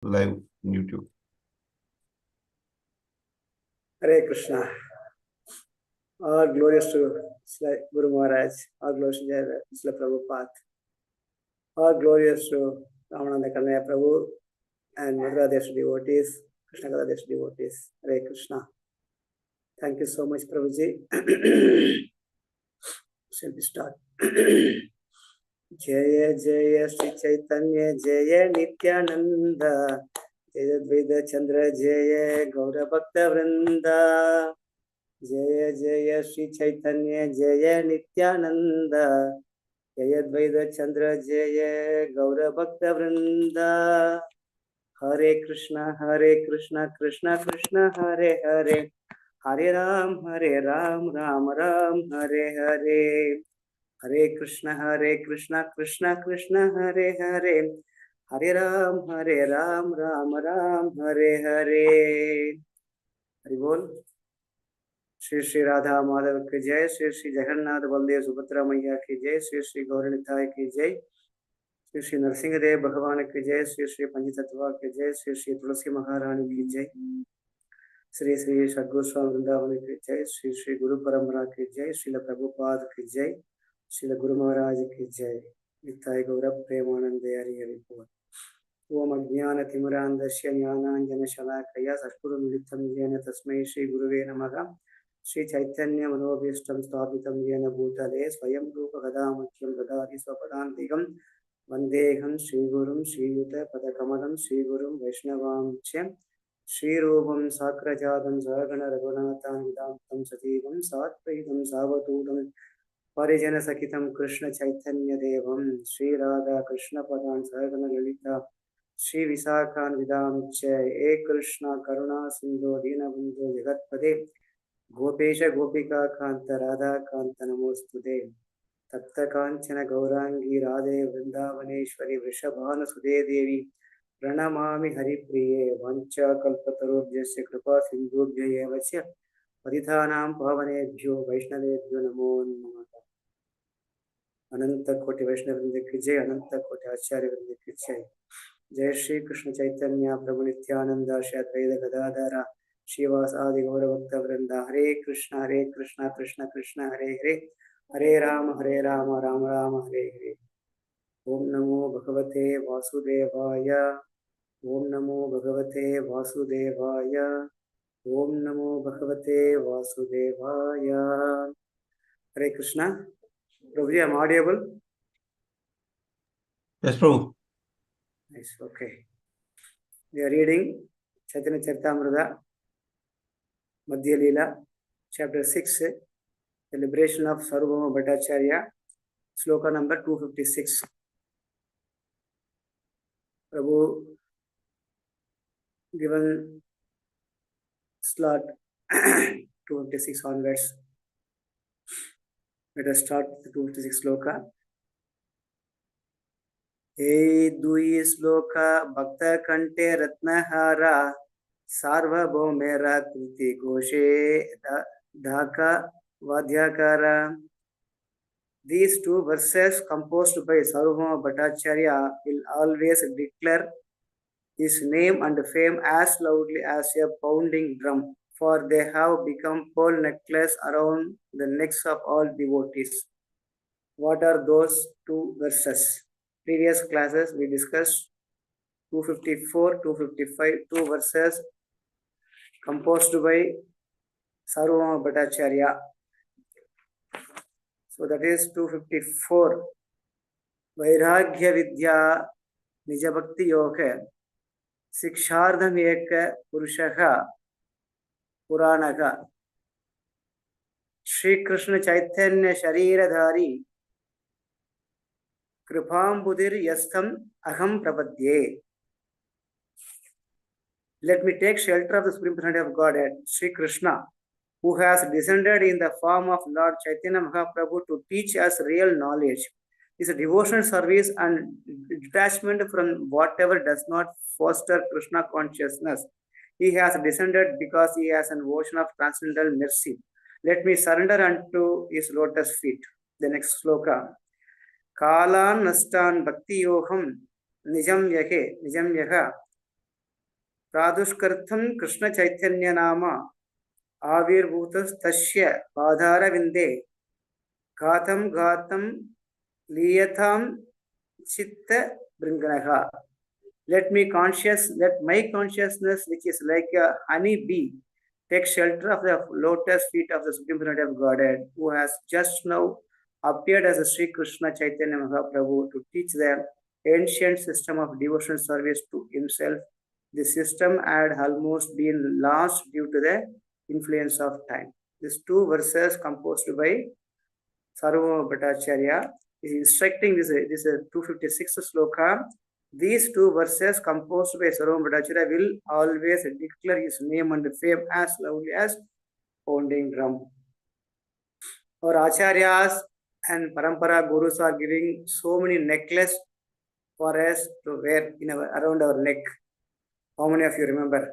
live on YouTube. Hare Krishna. All glorious to Guru Maharaj. All glorious to Srila Prabhupada. All glorious to Ramananda Kanaya Prabhu and Madhya devotees, Krishna Kadadesh devotees. Hare Krishna. Thank you so much, Prabhuji. Shall we start? Jaya Jaya Sri Chaitanya Jaya Nityananda Jaya Dvaita Chandra Jaya Gaura Bhakta Vrinda Jaya Jaya Sri Chaitanya Jaya Nityananda Jaya Dvaita Chandra Jaya Gaura Bhakta Vrinda Hare Krishna Krishna Krishna Hare Hare Hare Ram Ram Ram Hare Hare Hare Krishna Krishna Krishna Hare Hare Hare Ram Ram Ram Hare Hare Hari Bol Shri Shri Radha Madhava ki jai, Shri Shri Jagannath Baldev Subhadra Maiya ki jai, Shri Shri Gauranitai ki jai, Shri Shri Narsingadev Bhagavan ki jai, Shri Shri Panchatattva ki jai, Shri Shri Tulasi Maharani ki jai, Shri Shri Sadgoswami Vrindavan ki jai, Shri Shri Guru Parampara ki jai, Srila Prabhupada ki jai, Srila Guru Maharaj ki jai, Nittai Gaura Premanande Hari Hari Bol. Om Ajnana Timurandasya Jnananjana Shalakaya Satkuru Militam Jena Tasmai Shri Guruve Namaha Shri Chaitanya Manobhishtam Sthapitam Jena Bhutale Swayam Rupa Gadamakyam Gadari Swapadantikam Vandeham Shri Gurum Shri Yuta Padakamalam Shri Gurum Vaishnavam Chem Shri Rupam Sakrajadam Sargana Raghunathan Vidantam Sativam Satpaitam Savatudam Parijana Sakitam Krishna Chaitanya Devam Shri Radha Krishna Padan Sargana Lalita Shri Visakhan Vidam Chay E Krishna Karuna Sindhu Dinabandhu Jagatpade Gopesha Gopika Kanta Radha Kanta Namostude Tapta Kanchana Gaurangi Radhe Vrindavaneshwari Vrishabhana Sude Devi Pranamami Hari Priye Vancha Kalpatarubhyasya Kripa Sindhubhya Evasya Padithanam Pavanebhyo Vaishnavebhyo Namo Namah Ananta Koti Vaishnavrinda ki jai, Ananta Koti Acharya Vrinda ki jai. Jai Shri Krishna Chaitanya Prabhu Nityananda Shri Advaita Gadadhara Shivas Adi Gaura Bhakta Vrinda Hare Krishna Krishna Krishna Hare Hare Hare Rama Rama Rama Hare Hare Om Namo Bhagavate Vasudevaya Om Namo Bhagavate Vasudevaya Om Namo Bhagavate Vasudevaya Hare Krishna. Prabhuji, am audible? Yes, Prabhu. Nice, okay. We are reading Chaitanya Charitamrita, Madhya Lila, chapter 6, the liberation of Sārvabhauma Bhaṭṭācārya, sloka number 256. Prabhu given slot 256 onwards. Let us start the 256 sloka. Hey Dui sloka Bhakta Kante Ratnahara Sārvabhaumera Kriti Goshe Dhaka Vadhyakara. These two verses composed by Sārvabhauma Bhaṭṭācārya will always declare his name and fame as loudly as a pounding drum, for they have become pearl necklace around the necks of all devotees. What are those two verses? Previous classes we discussed 254, 255, two verses composed by Sārvabhauma Bhaṭṭācārya. So that is 254. Vairagya Vidya Nijabhakti Yoga Sikshardham Eka Purushaha Puranaga Shri Krishna Chaitanya Shariradhari Kripam Budir Yastam Aham Prapadye. Let me take shelter of the Supreme Personality of Godhead, Sri Krishna, who has descended in the form of Lord Chaitanya Mahaprabhu to teach us real knowledge. Is a devotional service and detachment from whatever does not foster Krishna consciousness. He has descended because he has an ocean of transcendental mercy. Let me surrender unto his lotus feet. The next sloka. Kalan Nastan Bhakti Yoham Nijam Yahe Nijam Yaha Pradushkartham Krishna Chaitanya Nama Avirbhutas Tasya Padhara Vinde Gatam Gatam Liyatham Chitta Bringanaha. Let my consciousness, which is like a honey bee, take shelter of the lotus feet of the Supreme Personality of Godhead, who has just now appeared as a Sri Krishna Chaitanya Mahaprabhu to teach the ancient system of devotional service to himself. The system had almost been lost due to the influence of time. These two verses composed by Sārvabhauma Bhaṭṭācārya is instructing this 256th sloka. These two verses composed by Sārvabhauma Bhaṭṭācārya will always declare his name and fame as loudly as pounding drum. Our acharyas and parampara gurus are giving so many necklaces for us to wear around our neck. How many of you remember?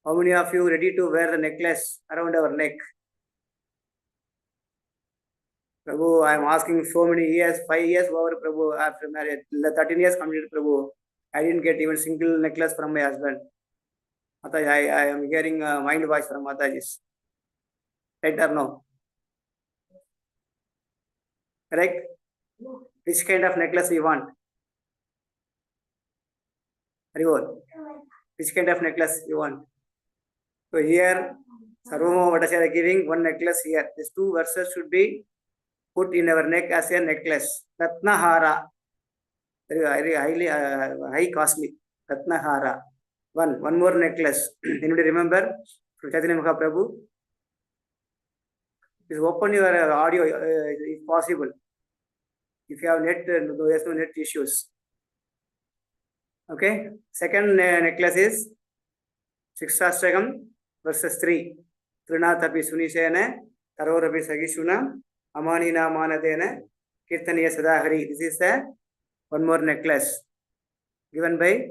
How many of you ready to wear the necklace around our neck? Prabhu, I am asking so many years, 5 years over, Prabhu, after marriage, 13 years completed, Prabhu. I didn't get even single necklace from my husband. Mataji, I am hearing a mind voice from Mataji's. Right or no? Correct? Which kind of necklace we want? Haribol. Which kind of necklace you want? So here, Sārvabhauma Bhaṭṭācārya giving one necklace here. These two verses should be put in our neck as a necklace. Ratnahara. Very highly high costly. Ratnahara. One more necklace. Anybody remember? From Chaitanya Mahaprabhu. Please open your audio if possible. If you have net, there is no net issues. Okay. Second necklace is Shikshastakam verses 3. Trinatapi Sunishena, Tarorapi Sagishuna, Amanina Manadena, Kirtaniya Sadahari. This is the one more necklace given by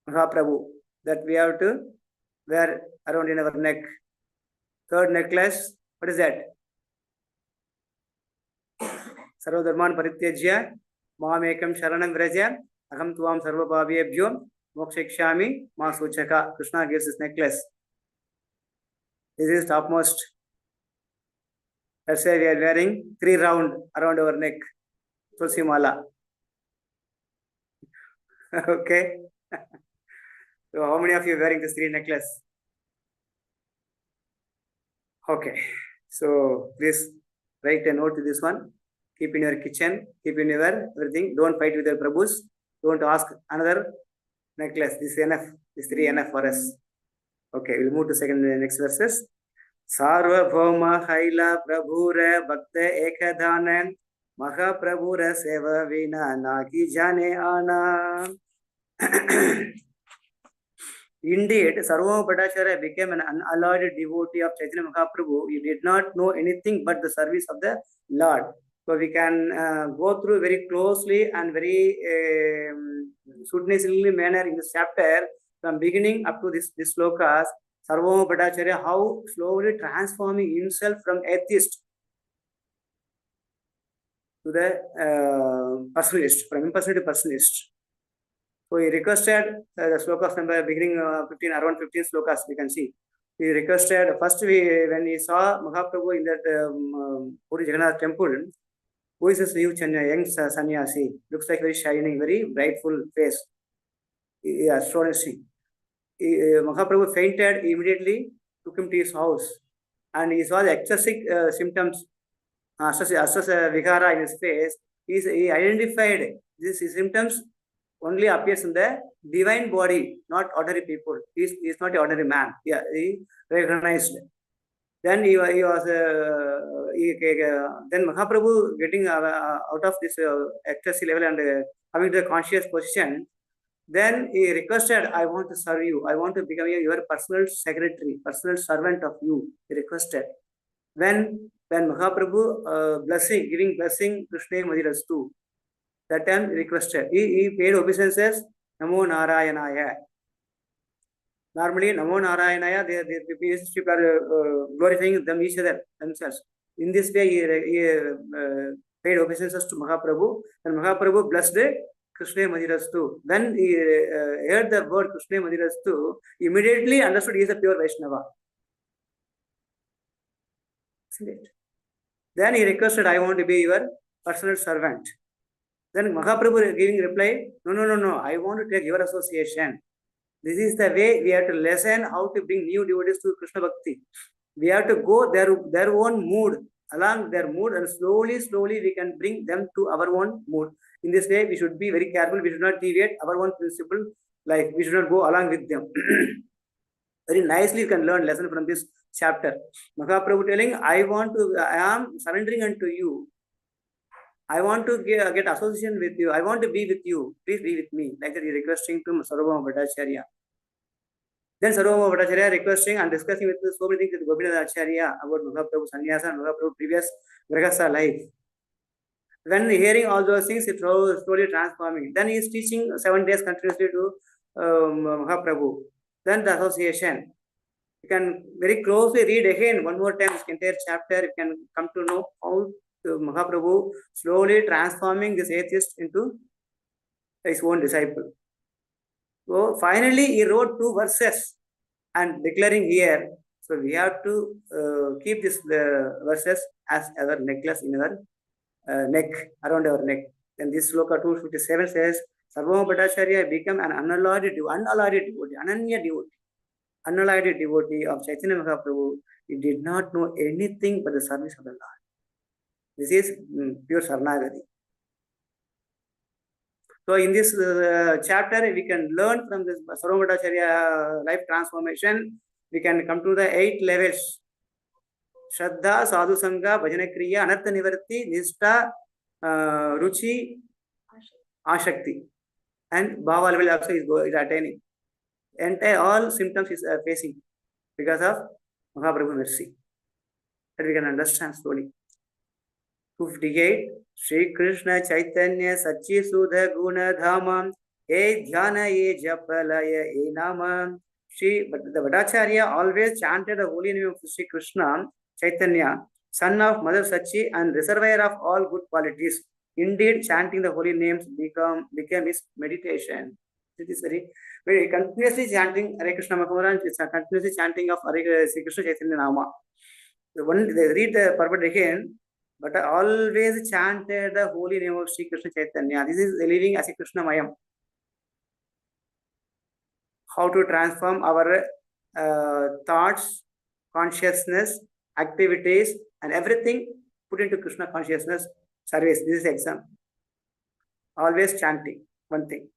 Mahaprabhu that we have to wear around in our neck. Third necklace, what is that? Sarvadharman Parityajya, Mamekam Sharanam Vraja, Aham Tuam Sarvabhavebhyo, Mokshikshami, Ma Suchaka. Krishna gives this necklace. This is topmost. That's why we are wearing 3 round around our neck. Tulsi Mala. Okay. So how many of you are wearing this 3 necklace? Okay. So please write a note to this one. Keep in your kitchen. Keep in your everything. Don't fight with your Prabhus. Don't ask another necklace. This is enough. This 3 enough for us. Okay. We'll move to next verses. Sārvabhauma Haila Prabhura Bhakta Ekadana Mahaprabhura Seva Vina Naki Jane Ana. Indeed, Sārvabhauma Bhaṭṭācārya became an unalloyed devotee of Chaitanya Mahaprabhu. He did not know anything but the service of the Lord. So we can go through very closely and very scrutinizingly manner in this chapter from beginning up to this slokas. Sārvabhauma Bhaṭṭācārya how slowly transforming himself from atheist to the personalist, from impersonal to personalist. So he requested the slokas number beginning around 15 slokas we can see. He requested first when he saw Mahaprabhu in that Puri Jagannath temple, who is this new young sannyasi, looks like very shining, very brightful face, astonishing. Mahaprabhu fainted, immediately took him to his house, and he saw the excessive symptoms, vigara in his face. He identified these symptoms only appears in the divine body, not ordinary people. He is not an ordinary man. Yeah, he recognized. Then he was then Mahaprabhu getting out of this ecstasy level and coming to the conscious position. Then he requested, I want to serve you. I want to become your personal secretary, personal servant of you. He requested. When Mahaprabhu giving blessing, Krishna Madhirastu, that time he requested. He paid obeisances, Namo Narayanaya. Normally, Namo Narayanaya, the people are glorifying each other themselves. In this way, he paid obeisances to Mahaprabhu, and Mahaprabhu blessed Krishna Madhirastu. When he heard the word Krishna Madhirastu, immediately understood he is a pure Vaishnava. Isn't it? Then he requested, I want to be your personal servant. Then Mahaprabhu giving reply, no, I want to take your association. This is the way we have to learn how to bring new devotees to Krishna Bhakti. We have to go their own mood, along their mood, and slowly we can bring them to our own mood. In this way, we should be very careful. We should not deviate our own principle, like we should not go along with them. Very nicely you can learn lesson from this chapter. Mahaprabhu telling, I am surrendering unto you. I want to get association with you. I want to be with you. Please be with me. Like that he requesting to Sārvabhauma Bhaṭṭācārya. Then Sārvabhauma Bhaṭṭācārya requesting and discussing with so many things with Gopinath Acharya about Mahaprabhu Sannyasa and Mahaprabhu previous Grahastha life. When hearing all those things, it slowly transforming. Then he is teaching 7 days continuously to Mahaprabhu. Then the association. You can very closely read again one more time this entire chapter. You can come to know how Mahaprabhu slowly transforming this atheist into his own disciple. So finally he wrote 2 verses and declaring here. So we have to keep this verses as our necklace in our neck, around our neck. Then this sloka 257 says, Sārvabhauma Bhaṭṭācārya became an unalloyed devotee, Ananya devotee. Unalloyed devotee of Chaitanya Mahaprabhu. He did not know anything but the service of the Lord. This is pure Sarnagati. So in this chapter, we can learn from this Sārvabhauma Bhaṭṭācārya life transformation. We can come to the 8 levels. Shraddha, Sadhu Sangha, Bhajana Kriya, Anartha Nivarti, Nishtha, Ruchi, Ashakti. And Bhava level also is attaining. Entire all symptoms is facing because of Mahaprabhu mercy. That we can understand slowly. 258. Shri Krishna Chaitanya Sachi Sudha Guna Dhama E Dhyana E Japalaya E Nama. The Bhaṭṭācārya always chanted the holy name of Shri Krishna Chaitanya, son of Mother Sachi and reservoir of all good qualities. Indeed, chanting the holy names became his meditation. It is very continuously chanting Hare Krishna Mahaprabhu. It's a continuously chanting of Shri Krishna Chaitanya Nama. They read the purport again, but always chanted the holy name of Shri Krishna Chaitanya. This is living as a Krishna Mayam. How to transform our thoughts, consciousness, activities, and everything put into Krishna consciousness service. This is the exam. Always chanting. One thing.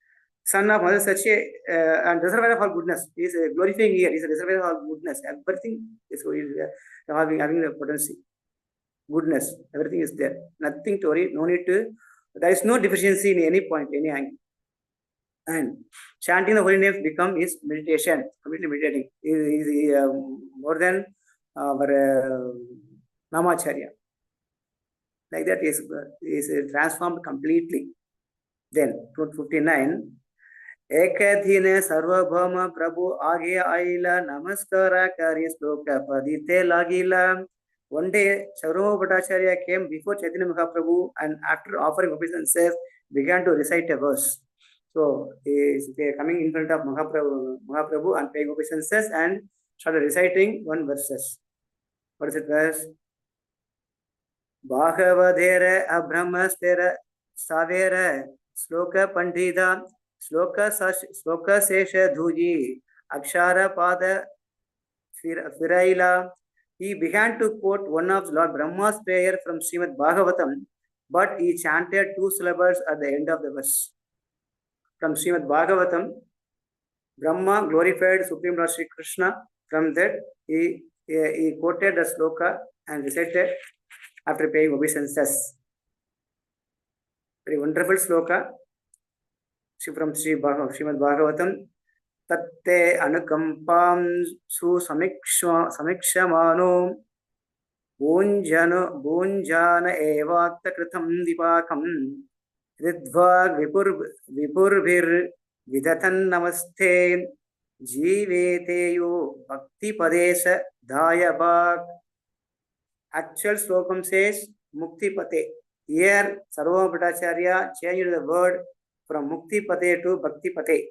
Son of Mother Sachi and reservoir of all goodness. He is glorifying here. He is a reservoir of all goodness. Everything is having the potency. Goodness. Everything is there. Nothing to worry. No need to. There is no deficiency in any point, any angle. And chanting the holy names become his meditation. Completely meditating. Is more than our Namacharya. Like that is transformed completely. Then 259. Ekadhine Sārvabhauma Prabhu Agya Aila Namaskara Kari Sloka Padite Lagila. One day, Sārvabhauma Bhaṭṭācārya came before Chaitanya Mahaprabhu and after offering obeisances, began to recite a verse. So, he is coming in front of Mahaprabhu and paying obeisances and started reciting one verses. What is it verse? Bhagavadera Abrahmastera Savera Sloka Pandita Sloka Sesha Dhuji Akshara Pada Firaila. He began to quote one of Lord Brahma's prayer from Srimad Bhagavatam, but he chanted 2 syllables at the end of the verse. From Srimad Bhagavatam, Brahma glorified Supreme Lord Sri Krishna. From that, he quoted the sloka and recited after paying obeisances. Very wonderful sloka from Srimad Bhagavatam. Tatte anukampam su samikshamano bunjana evakta kritam dipakam ridvag vipurbhir vidatan namaste jiveteyo bhakti padesha dayabhag. Actual slokam says mukti pate. Here Sārvabhauma Bhaṭṭācārya changed the word from Mukti Pate to Bhakti Pate.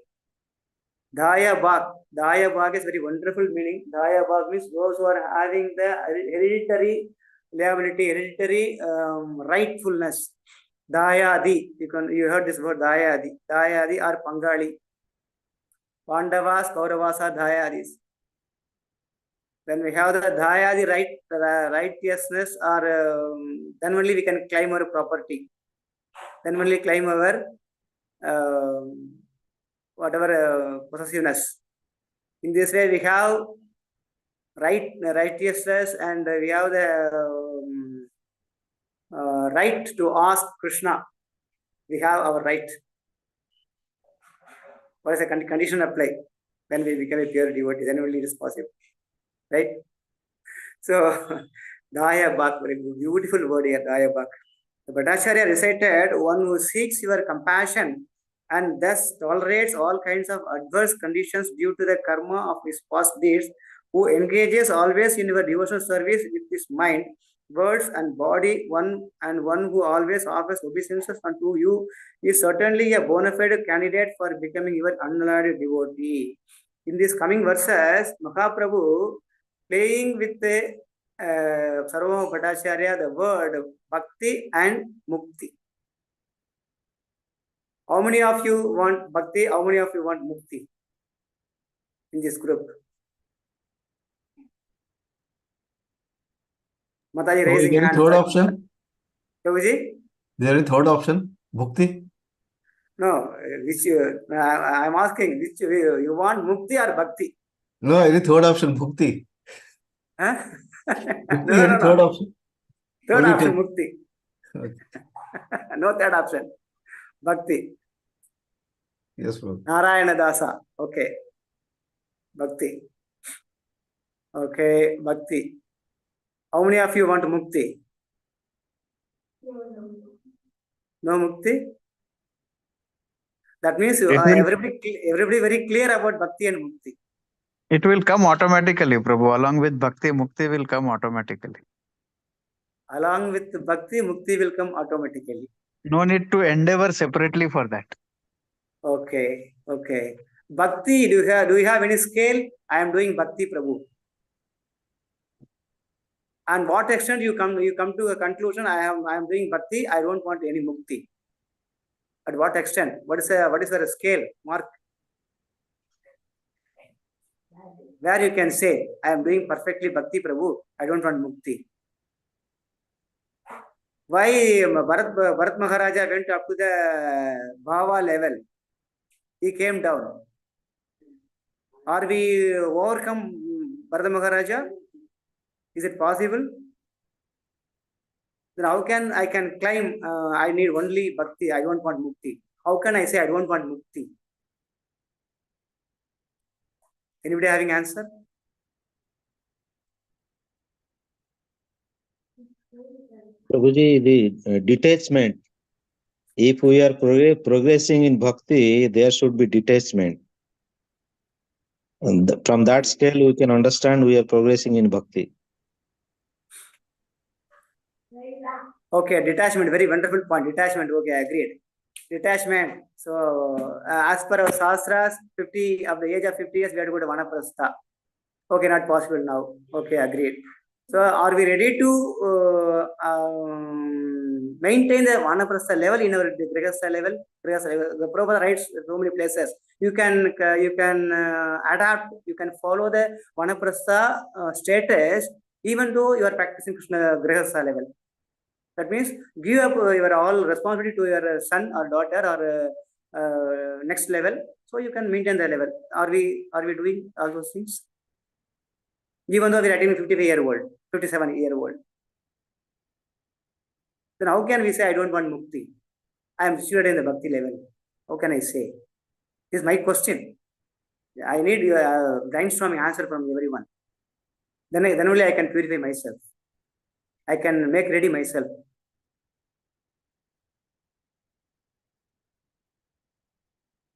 Daya Bhag is very wonderful meaning. Daya Bhag means those who are having the hereditary liability, hereditary rightfulness. Dayadi, you heard this word Dayadi. Dayadi are Pangali. Pandavas, Kauravas are Dayadis. When we have the Dayadi righteousness, or then only we can claim our property. Then only claim our whatever possessiveness. In this way, we have righteousness, and we have the right to ask Krishna. We have our right. What is the condition apply? When we become a pure devotee, then only it is possible. Right? So, Daya Bhak, very beautiful word here, Daya Bhak. The Bhaṭṭācārya recited, one who seeks your compassion and thus tolerates all kinds of adverse conditions due to the karma of his past deeds, who engages always in your devotional service with his mind, words and body, one who always offers obeisances unto you, is certainly a bona fide candidate for becoming your unalloyed devotee. In these coming verses, Mahaprabhu playing with the Sārvabhauma Bhaṭṭācārya the word Bhakti and Mukti. How many of you want Bhakti? How many of you want Mukti in this group? Mataji raising hand. Third option? Prabhuji? There is third option, Bhukti? No, which I am asking, which you want Mukti or Bhakti? No, any third option, Bhukti. Huh? No. Third option. Third option, Mukti. Okay. No third option. Bhakti. Yes, bro. Narayana Dasa. Okay. Bhakti. Okay, Bhakti. How many of you want Mukti? No Mukti? That means everybody very clear about Bhakti and Mukti. It will come automatically, Prabhu. Along with Bhakti, Mukti will come automatically. Along with Bhakti, Mukti will come automatically. No need to endeavor separately for that. Okay, okay. Bhakti, do you have any scale? I am doing Bhakti, Prabhu. And what extent you come to a conclusion? I am doing Bhakti. I don't want any Mukti. At what extent? What is the scale mark? Where you can say, I am doing perfectly Bhakti, Prabhu. I don't want Mukti. Why Bharat Maharaja went up to the Bhava level? He came down. Are we overcome Bharat Maharaja? Is it possible? Then how can I claim I need only Bhakti, I don't want Mukti? How can I say I don't want Mukti? Anybody having answer? Prabhuji, the detachment. If we are progressing in bhakti, there should be detachment. And from that scale, we can understand we are progressing in bhakti. Okay, detachment, very wonderful point. Detachment, okay, I agreed. Detachment. So, as per our Shastras, of the age of 50 years, we have to go to Vanaprastha. Okay, not possible now. Okay, agreed. So, are we ready to maintain the Vanaprastha level in our Grihastha level? The Prabhupada writes so many places. You can adapt, you can follow the Vanaprastha status even though you are practicing Krishna Grihastha level. That means give up your all responsibility to your son or daughter or next level, so you can maintain the level. Are we doing all those things? Even though we are attaining 55-year-old, 57-year-old, then how can we say I don't want Mukti? I am situated in the Bhakti level. How can I say? This is my question. I need brainstorming answer from everyone. Then only I can purify myself. I can make ready myself.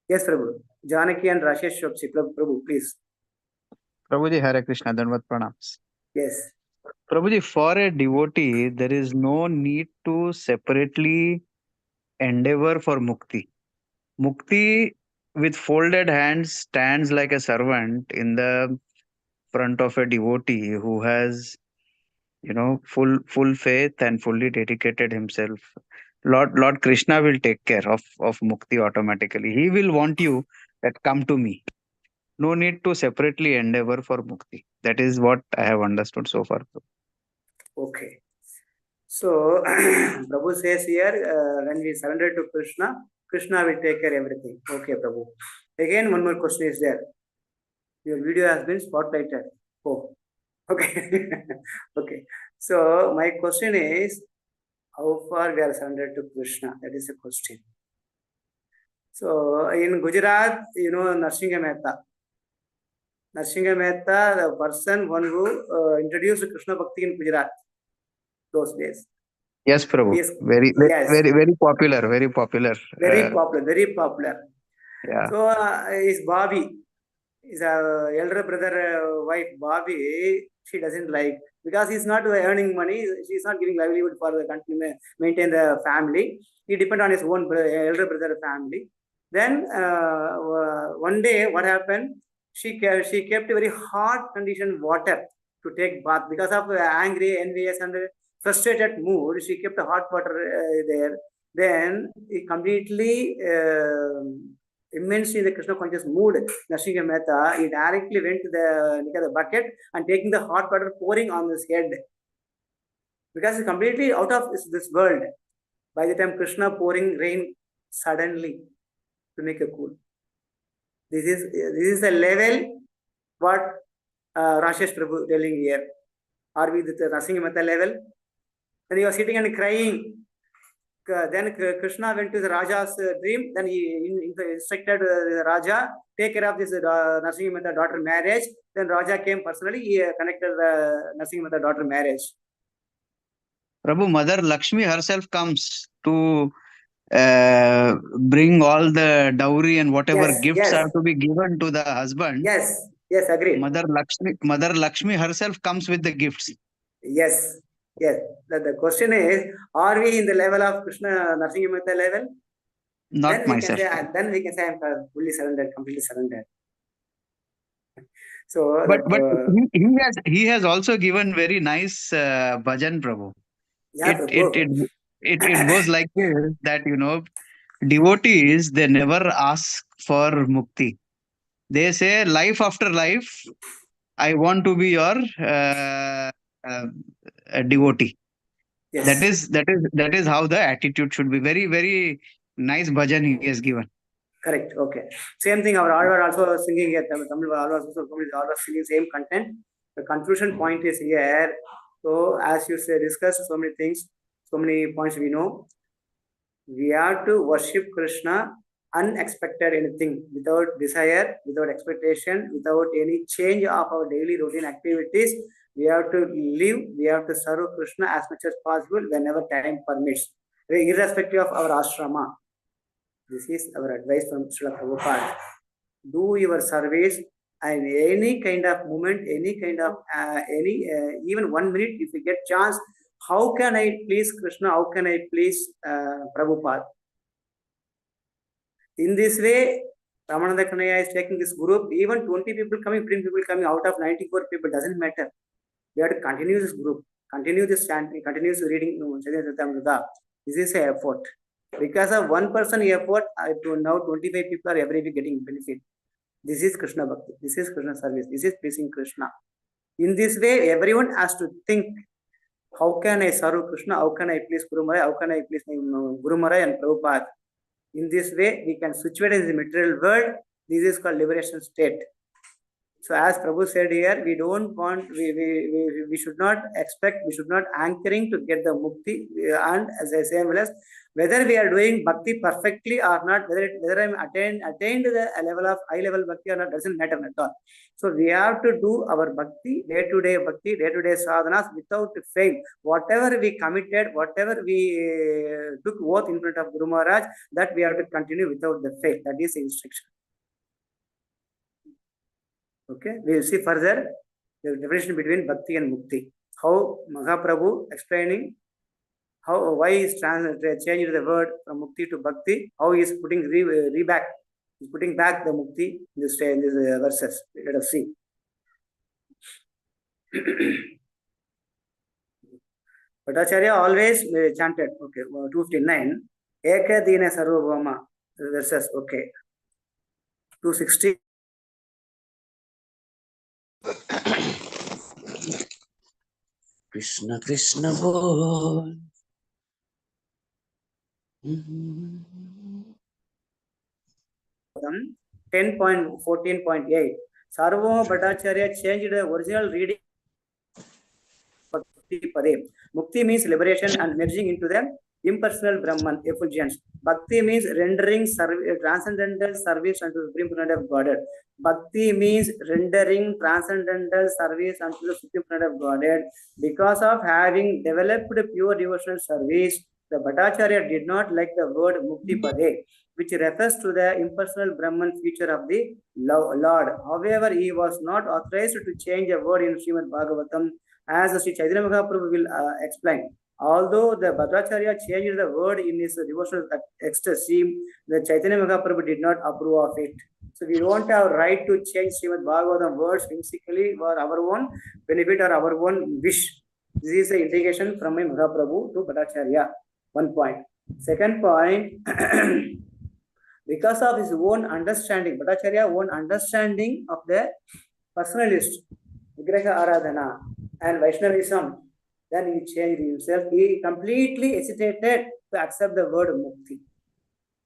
Yes, Prabhu. Janaki and Rashesh Shopsi. Prabhu, please. Prabhuji, Hare Krishna, Dandavat Pranams. Yes. Prabhuji, for a devotee, there is no need to separately endeavor for mukti. Mukti with folded hands stands like a servant in the front of a devotee who has, full faith and fully dedicated himself. Lord Krishna will take care of Mukti automatically. He will want you that come to me. No need to separately endeavor for Mukti. That is what I have understood so far. Okay. So, Prabhu says here, when we surrender to Krishna, Krishna will take care of everything. Okay, Prabhu. Again, one more question is there. Your video has been spotlighted. Oh, okay. Okay. So, my question is, how far we are surrendered to Krishna? That is the question. So, in Gujarat, Narsingha Mehta. Narsingha Mehta, the person one who introduced Krishna Bhakti in Gujarat those days. Yes, Prabhu. Yes. Very, Yes. very popular. Very popular. Very popular. Very popular. Yeah. So his Bobby, his elder brother wife Bobby, she doesn't like, because he's not earning money. She's not giving livelihood for the country, maintain the family. He depend on his own elder brother family. Then one day, what happened? She kept a very hot condition water to take bath because of angry, envious, and frustrated mood. She kept hot water there. Then he completely immensely in the Krishna conscious mood, Narsingha Mehta, he directly went to the bucket and taking the hot water pouring on his head. Because he's completely out of this world. By the time Krishna pouring rain suddenly to make a cool. This is the level what Rashesh Prabhu telling here. Are we the Narsingha Mehta level? Then he was sitting and crying. Then Krishna went to the Raja's dream. Then he instructed the Raja, take care of this Narsingha Mehta daughter marriage. Then Raja came personally, he connected the Narsingha Mehta daughter marriage. Prabhu, Mother Lakshmi herself comes to bring all the dowry and whatever gifts are to be given to the husband. Yes, agreed. Mother Lakshmi herself comes with the gifts. Yes. The question is, are we in the level of Krishna Narsingha Mehta level? Not then myself. Then we can say I'm fully surrendered, completely surrendered. So, but he has also given very nice bhajan, Prabhu. Yeah, Prabhu. It goes like this, that devotees, they never ask for mukti. They say, life after life, I want to be your devotee. Yes. That is how the attitude should be. Very, very nice bhajan he has given. Correct. Okay. Same thing. Our Alvar also singing here. Tamil Alvar also singing same content. The conclusion point is here. So as you say, discuss so many things, so many points we know. We have to worship Krishna unexpected anything, without desire, without expectation, without any change of our daily routine activities. We have to live, we have to serve Krishna as much as possible whenever time permits, irrespective of our ashrama. This is our advice from Srila Prabhupada. Do your service, and any kind of moment, any kind of, even 1 minute, if you get chance, how can I please Krishna? How can I please Prabhupada? In this way, Ramananda Kanaya is taking this group, even 20 people coming, 15 people coming, out of 94 people, doesn't matter. We have to continue this group, continue this chanting, continue reading. This is an effort. Because of one person effort, now 25 people are every week getting benefit. This is Krishna Bhakti. This is Krishna service. This is pleasing Krishna. In this way, everyone has to think, how can I serve Krishna? How can I please Guru Maharaj? How can I please Guru Maharaj and Prabhupada? In this way, we can situate in the material world. This is called liberation state. So as Prabhu said here, we don't want, we should not expect, we should not anchoring to get the mukti. And as I say, whether we are doing bhakti perfectly or not, whether I'm attained the level of high level bhakti or not, doesn't matter at all. So we have to do our bhakti, day-to-day sadhanas without fail. Whatever we committed, whatever we took oath in front of Guru Maharaj, that we have to continue without the fail. That is the instruction. Okay, we will see further the difference between bhakti and mukti. How Mahaprabhu explaining How, why is changed the word from mukti to bhakti? How he is putting back? He's putting back the mukti in this verses. Let us see. Bhaṭṭācārya always chanted, okay, 259, Eka Dina Sārvabhauma verses, okay. 260. Krishna Krishna bol. 10.14.8. Sārvabhauma Bhaṭṭācārya changed the original reading. Mukti means liberation and merging into the impersonal Brahman, effulgence. Bhakti means rendering transcendental service unto the Supreme Personality of Godhead. Bhakti means rendering transcendental service unto the Supreme Personality of Godhead. Because of having developed pure devotional service, the Bhaṭṭācārya did not like the word Mukti Pade, which refers to the impersonal Brahman feature of the Lord. However, he was not authorized to change a word in Srimad Bhagavatam, as Sri Chaitanya Mahaprabhu will explain. Although the Bhaṭṭācārya changed the word in his devotional ecstasy, the Chaitanya Mahaprabhu did not approve of it. So we don't have right to change Srimad Bhagavatam words whimsically for our own benefit or our own wish. This is the indication from my Mahaprabhu to Bhaṭṭācārya. One point. Second point, because of his own understanding, Bhaṭṭācārya's own understanding of the personalist, Vigraha Aradhana, and Vaishnavism, then he changed himself. He completely hesitated to accept the word Mukti.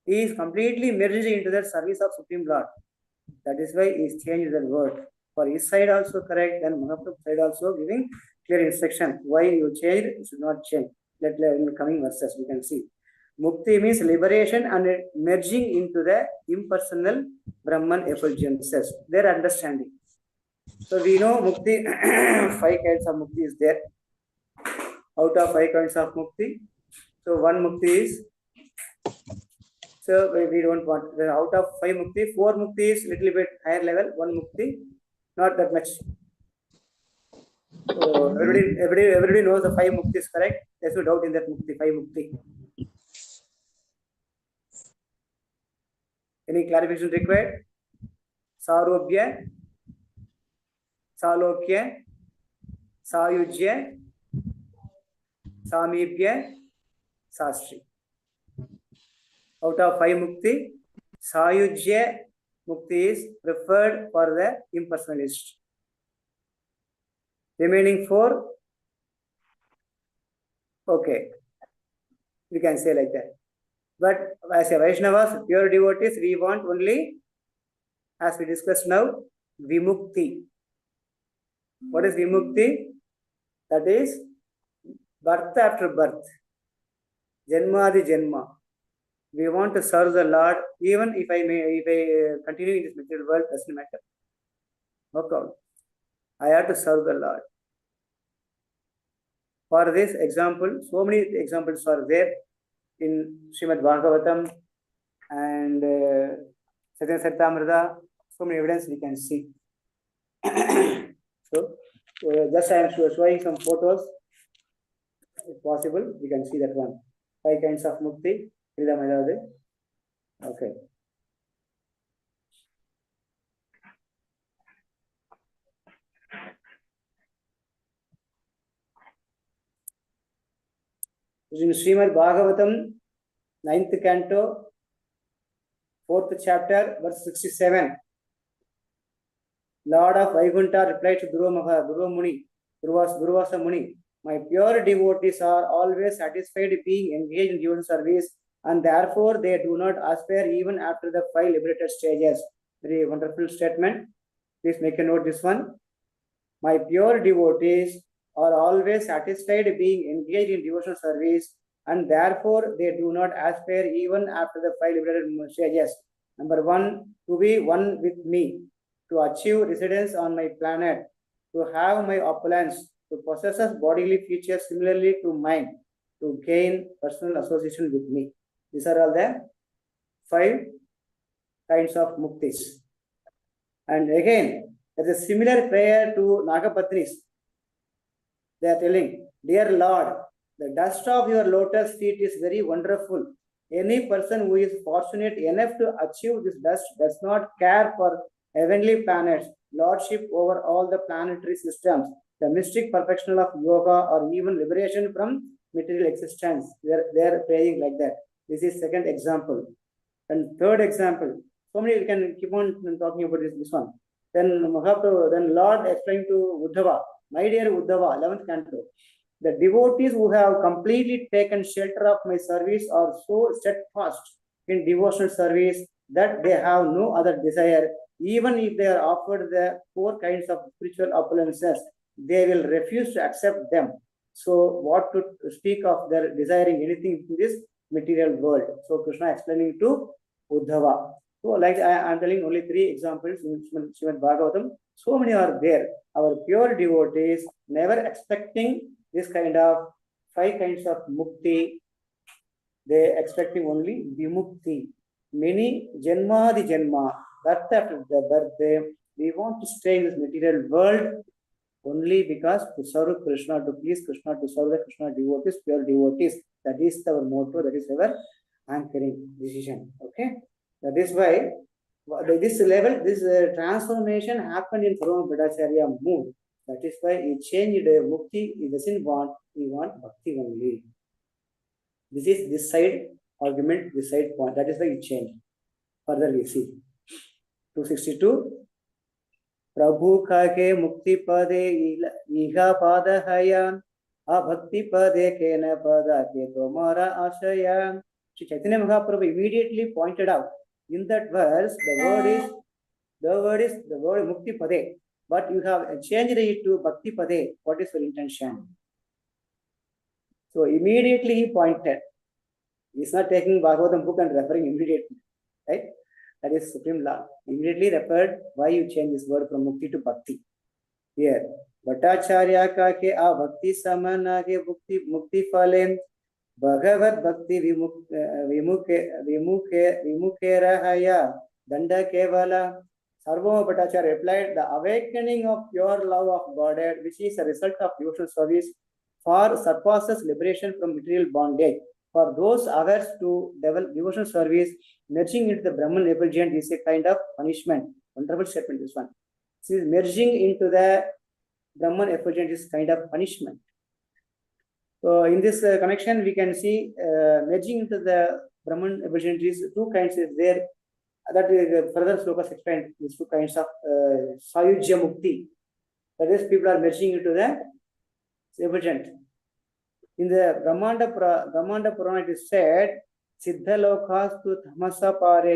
He is completely merged into the service of Supreme Lord. That is why he is changed the word. For his side also correct, and Mahaprabhu's side also giving clear instruction. Why you change, you should not change. Let in the coming verses we can see. Mukti means liberation and merging into the impersonal Brahman effulgences. Their understanding. So we know Mukti, 5 kinds of Mukti is there. Out of 5 kinds of Mukti, so one Mukti is, so we don't want, out of 5 Mukti, 4 Mukti is little bit higher level, 1 Mukti, not that much. So everybody knows the 5 Mukti is correct. There's no doubt in that Mukti, 5 Mukti. Any clarification required? Sārvabhauma, Sālokya, Sāyujya, Samibhya, Sastri. Out of 5 Mukti, Sāyujya Mukti is preferred for the impersonalist. Remaining 4, okay, we can say like that. But as a Vaishnavas, pure devotees, we want only, as we discussed now, Vimukti. What is Vimukti? That is birth after birth, Janmadi Janma. We want to serve the Lord, even if I continue in this material world, doesn't matter. No problem. I have to serve the Lord. For this example, so many examples are there in Srimad Bhagavatam and Satya Sartamrita. So many evidence we can see. So just I am showing some photos. If possible, we can see that one. 5 kinds of Mukti. Okay. In Srimad Bhagavatam, 9th canto, 4th chapter, verse 67. Lord of Vaikuntha replied to Durvasa Muni, my pure devotees are always satisfied being engaged in devotional service, and therefore they do not aspire even after the 5 liberated stages. Very wonderful statement. Please make a note this one. My pure devotees are always satisfied being engaged in devotional service, and therefore they do not aspire even after the 5 liberated stages. Number 1, to be one with me, to achieve residence on my planet, to have my opulence, to possess bodily features similarly to mine, to gain personal association with me. These are all the 5 kinds of muktis. And again, there is a similar prayer to Nagapatnis. They are telling, dear Lord, The dust of your lotus feet is very wonderful. Any person who is fortunate enough to achieve this dust does not care for heavenly planets, lordship over all the planetary systems, the mystic perfection of yoga, or even liberation from material existence. They are praying like that. This is second example. And third example, so many we can keep on talking about this one. Then Lord explained to Uddhava, my dear Uddhava, 11th canto, the devotees who have completely taken shelter of my service are so steadfast in devotional service that they have no other desire. Even if they are offered the 4 kinds of spiritual opulences, they will refuse to accept them. So what to speak of their desiring anything in this material world? So Krishna explaining to Uddhava. So like I am telling only 3 examples in Srimad Bhagavatam. So many are there. Our pure devotees never expecting this kind of 5 kinds of mukti. They expecting only vimukti. Many janmadi janma, birth after the birth, we want to stay in this material world only because to serve Krishna, to please Krishna, to serve the Krishna devotees, pure devotees. That is our motto, that is our anchoring decision. Okay, that is why this level, this transformation happened in Sārvabhauma mood. That is why he changed mukti. He doesn't want, he want bhakti only. This is this side argument, this side point. That is why he changed. Further we see 262. Prabhu kage mukti pade iha pada hayan abhakti pade kena pada ke tomara ashaya. Sri Chaitanya Mahaprabhu immediately pointed out in that verse the word mukti pade, but you have changed it to bhakti pade. What is your intention? So immediately he pointed. He is not taking Bhagavatam book and referring immediately, right? That is supreme law. Immediately referred why you change this word from mukti to bhakti. Here, Bhaṭṭācārya ka ke a bhakti samana ke mukti phale bhagavad bhakti vimukhe rahaya danda kevala. Sārvabhauma Bhaṭṭācārya replied, the awakening of pure love of Godhead, which is a result of devotional service, far surpasses liberation from material bondage. For those averse to devotional service, merging into the Brahman effulgent is a kind of punishment. Wonderful statement, this one. This is merging into the Brahman effulgent is kind of punishment. So in this connection, we can see merging into the Brahman effulgent is 2 kinds is there. That is further slokas explained these 2 kinds of Sayujya Mukti. That is, people are merging into the effulgent. In the Brahmanda Purana, it is said, Siddha lokastu tamasa pare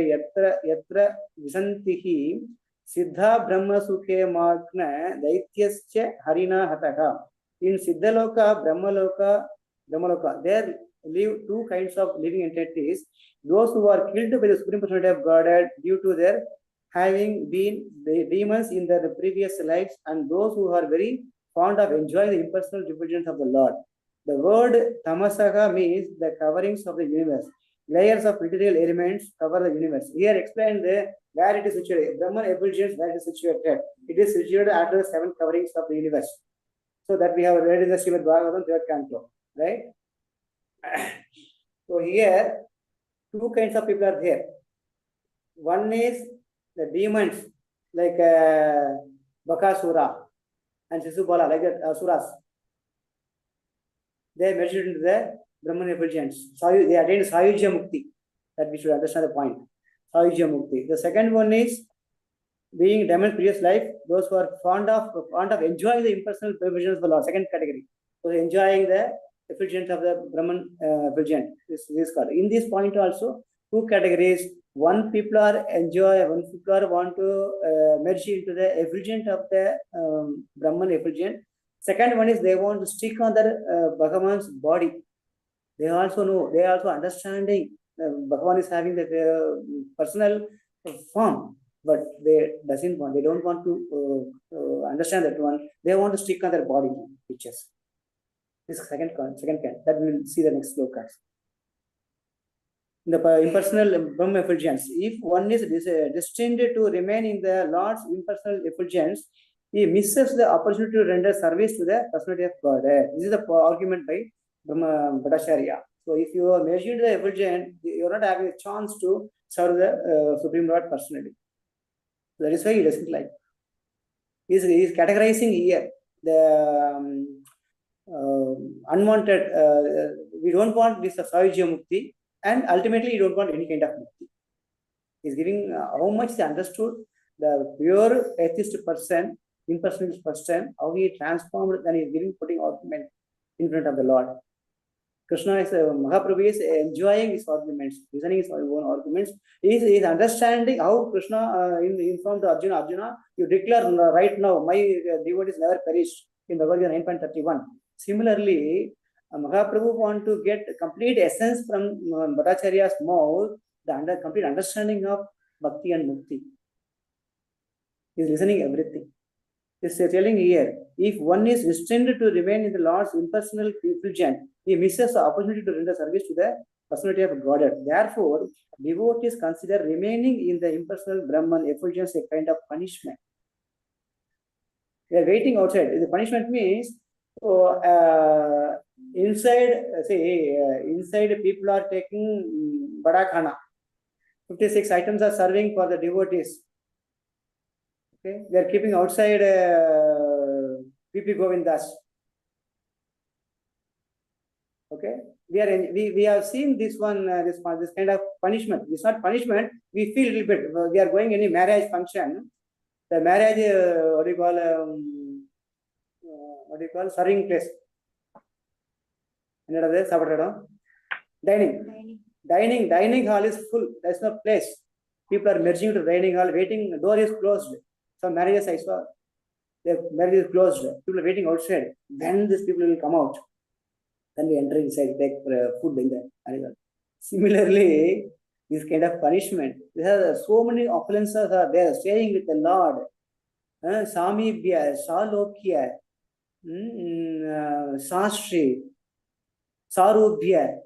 yatra visantihi Siddha Brahma Sukhe Magna Daityascha Harina Hataka. In Siddha Loka, Brahma Loka, there live 2 kinds of living entities. Those who are killed by the Supreme Personality of Godhead due to their having been the demons in their previous lives, and those who are very fond of enjoying the impersonal refulgence of the Lord. The word Tamasaha means the coverings of the universe. Layers of material elements cover the universe. Here explained where it is situated. Brahman effulgence, where it is situated. It is situated after the 7 coverings of the universe. So that we have read in the Srimad Bhagavatam 3rd canto, right? So here, 2 kinds of people are there. One is the demons, like Bakasura and Sisubala, like that, Asuras. They measured into the Brahman effulgence. They attained Sayujya Mukti. That we should understand the point. Sayujya Mukti. The second one is being demon previous life. Those who are fond of enjoying the impersonal effulgence of the Lord. Second category. So enjoying the effulgence of the Brahman effulgence. This called. In this point also, 2 categories. One people are want to merge into the effulgence of the Brahman effulgence. Second one is they want to stick on their Bhagavan's body. They also know, they are also understanding Bhagavan is having the personal form, but they don't want to understand that one. They want to stick on their body features. This second kind. That we will see the next slokas. The impersonal Brahma effulgence. If one is destined to remain in the Lord's impersonal effulgence, he misses the opportunity to render service to the personality of God. This is the argument by Brahma Bhaṭṭācārya. So if you are merged into the effulgent, you are not having a chance to serve the Supreme Lord personally. That is why he doesn't like. He is categorizing here the unwanted. We don't want this Sāvabhauma Mukti, and ultimately you don't want any kind of Mukti. He is giving how much he understood the pure atheist person, impersonalist person, how he transformed, then he is giving, putting argument in front of the Lord. Krishna is Mahaprabhu is enjoying his arguments, listening his own arguments. He is understanding how Krishna informed Arjuna, you declare right now, my devotees never perished in the Bhagavad Gita 9.31. Similarly, Mahaprabhu want to get complete essence from Bhaṭṭācārya's mouth, the complete understanding of Bhakti and Mukti. He is listening everything. He is telling here, if one is destined to remain in the Lord's impersonal effulgent, he misses the opportunity to render service to the personality of Godhead. Therefore, devotees consider remaining in the impersonal Brahman effulgence a kind of punishment. They are waiting outside. The punishment means, so, inside people are taking Bada Khana. 56 items are serving for the devotees. Okay, they are keeping outside PP Govindas. Okay, we have seen this one, this kind of punishment. It's not punishment. We feel a little bit. We are going any marriage function. The marriage, what do you call serving place? Dining hall is full. There's no place. People are merging to dining hall, waiting. The door is closed. Some marriages I saw, the marriage is closed. People are waiting outside. When these people will come out, then we enter inside, take food in the animal. Similarly, this kind of punishment. There are so many opulences are there, staying with the Lord. Samibhya, Salokya, Sastri, Sārvabhauma.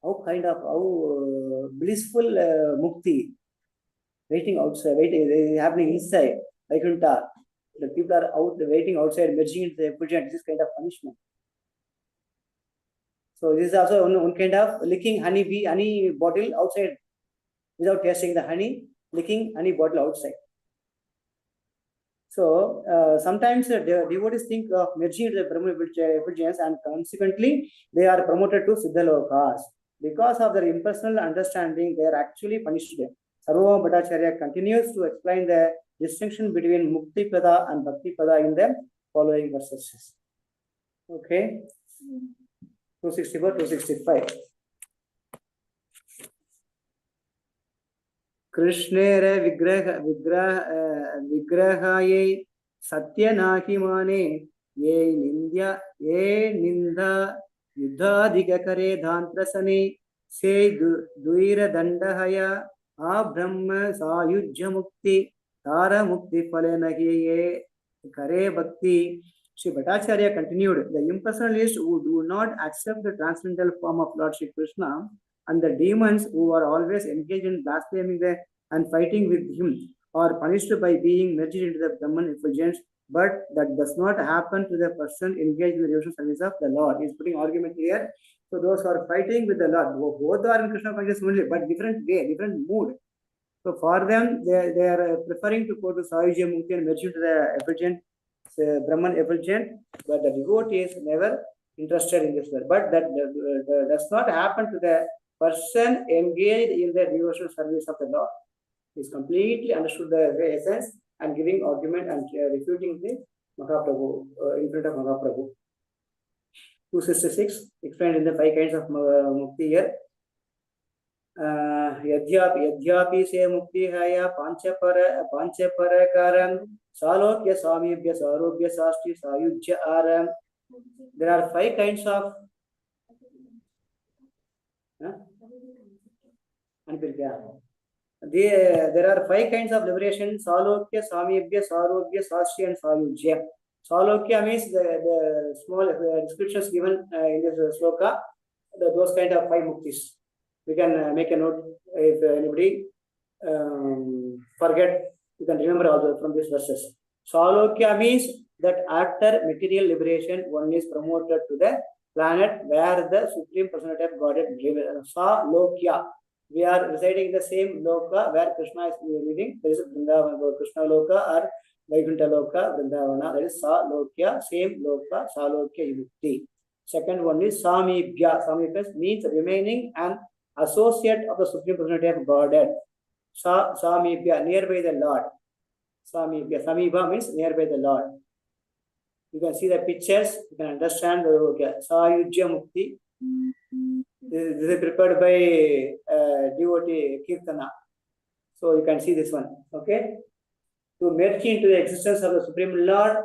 How blissful mukti. Waiting outside, happening inside. Vaikuntha. The people are out waiting outside, merging into the effulgent. This kind of punishment. So this is also one kind of licking honey bottle outside without tasting the honey, licking honey bottle outside. So sometimes the devotees think of merging into the Brahma effulgence, and consequently they are promoted to Siddhalokas. Because of their impersonal understanding, they are actually punished. Sārvabhauma Bhaṭṭācārya continues to explain the distinction between Mukti Pada and Bhakti Pada in the following verses. Okay, 264, 265. Krishnera vigrahaye satyanahimane ye ninda yuddhadikakare dhantrasane se duira dandahaya brahma sayujya mukti tara mukti phalenahye kare bhakti. Sri Bhaṭṭācārya continued, the impersonalists who do not accept the transcendental form of Lord Shri Krishna and the demons who are always engaged in blaspheming and fighting with him are punished by being merged into the Brahman effulgence, but that does not happen to the person engaged in the devotional service of the Lord. He is putting argument here. So those who are fighting with the Lord, both are in Krishna consciousness only, but different way, different mood. So for them, they are preferring to go to Sāvabhauma Mukti and merge into the effulgent, Brahman effulgent, but the devotee is never interested in this. But that does not happen to the person engaged in the devotional service of the Lord. He is completely understood the essence and giving argument and refuting the Mahaprabhu in front of Mahaprabhu. 266 explained in the 5 kinds of mukti here. Yadhyapi se mukti haya panchaparakaram salokya samibhya sarobhya sasti sayujya aram. There are 5 kinds of there are 5 kinds of liberation: Salokya, Samibhya, Sarobhya, Sasti and Sayujya. Salokya means the small descriptions given in this sloka, those kind of 5 muktis. We can make a note if anybody forget, you can remember also from these verses. Salokya means that after material liberation, one is promoted to the planet where the Supreme Personality of Godhead lives. Sārvabhauma. We are residing in the same loka where Krishna is living. There is Vrindavana, Krishna loka or Vaikuntha loka, Vrindavana. That is Sārvabhauma, same loka, Sālokya Yukti. Second one is Samibhya. Samibhya means remaining an associate of the Supreme Personality of Godhead. Samibhya, nearby the Lord. Samibhya. Samibha means nearby the Lord. You can see the pictures, you can understand the Sāyujya Mukti. This is prepared by devotee Kirtana. So you can see this one. Okay. To merge into the existence of the Supreme Lord,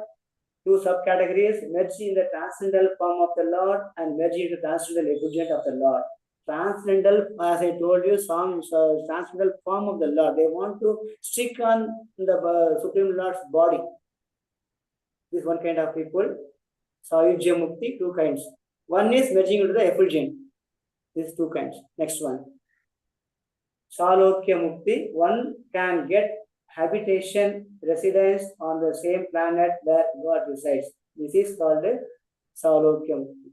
two subcategories: merge in the transcendental form of the Lord and merge into the transcendental effulgence of the Lord. Transcendental, as I told you, transcendental form of the Lord. They want to stick on the Supreme Lord's body. This is one kind of people. Sāyujya Mukti, two kinds. One is merging into the effulgence. These two kinds. Next one. Sālokya Mukti. One can get habitation, residence on the same planet where God resides. This is called Sālokya Mukti.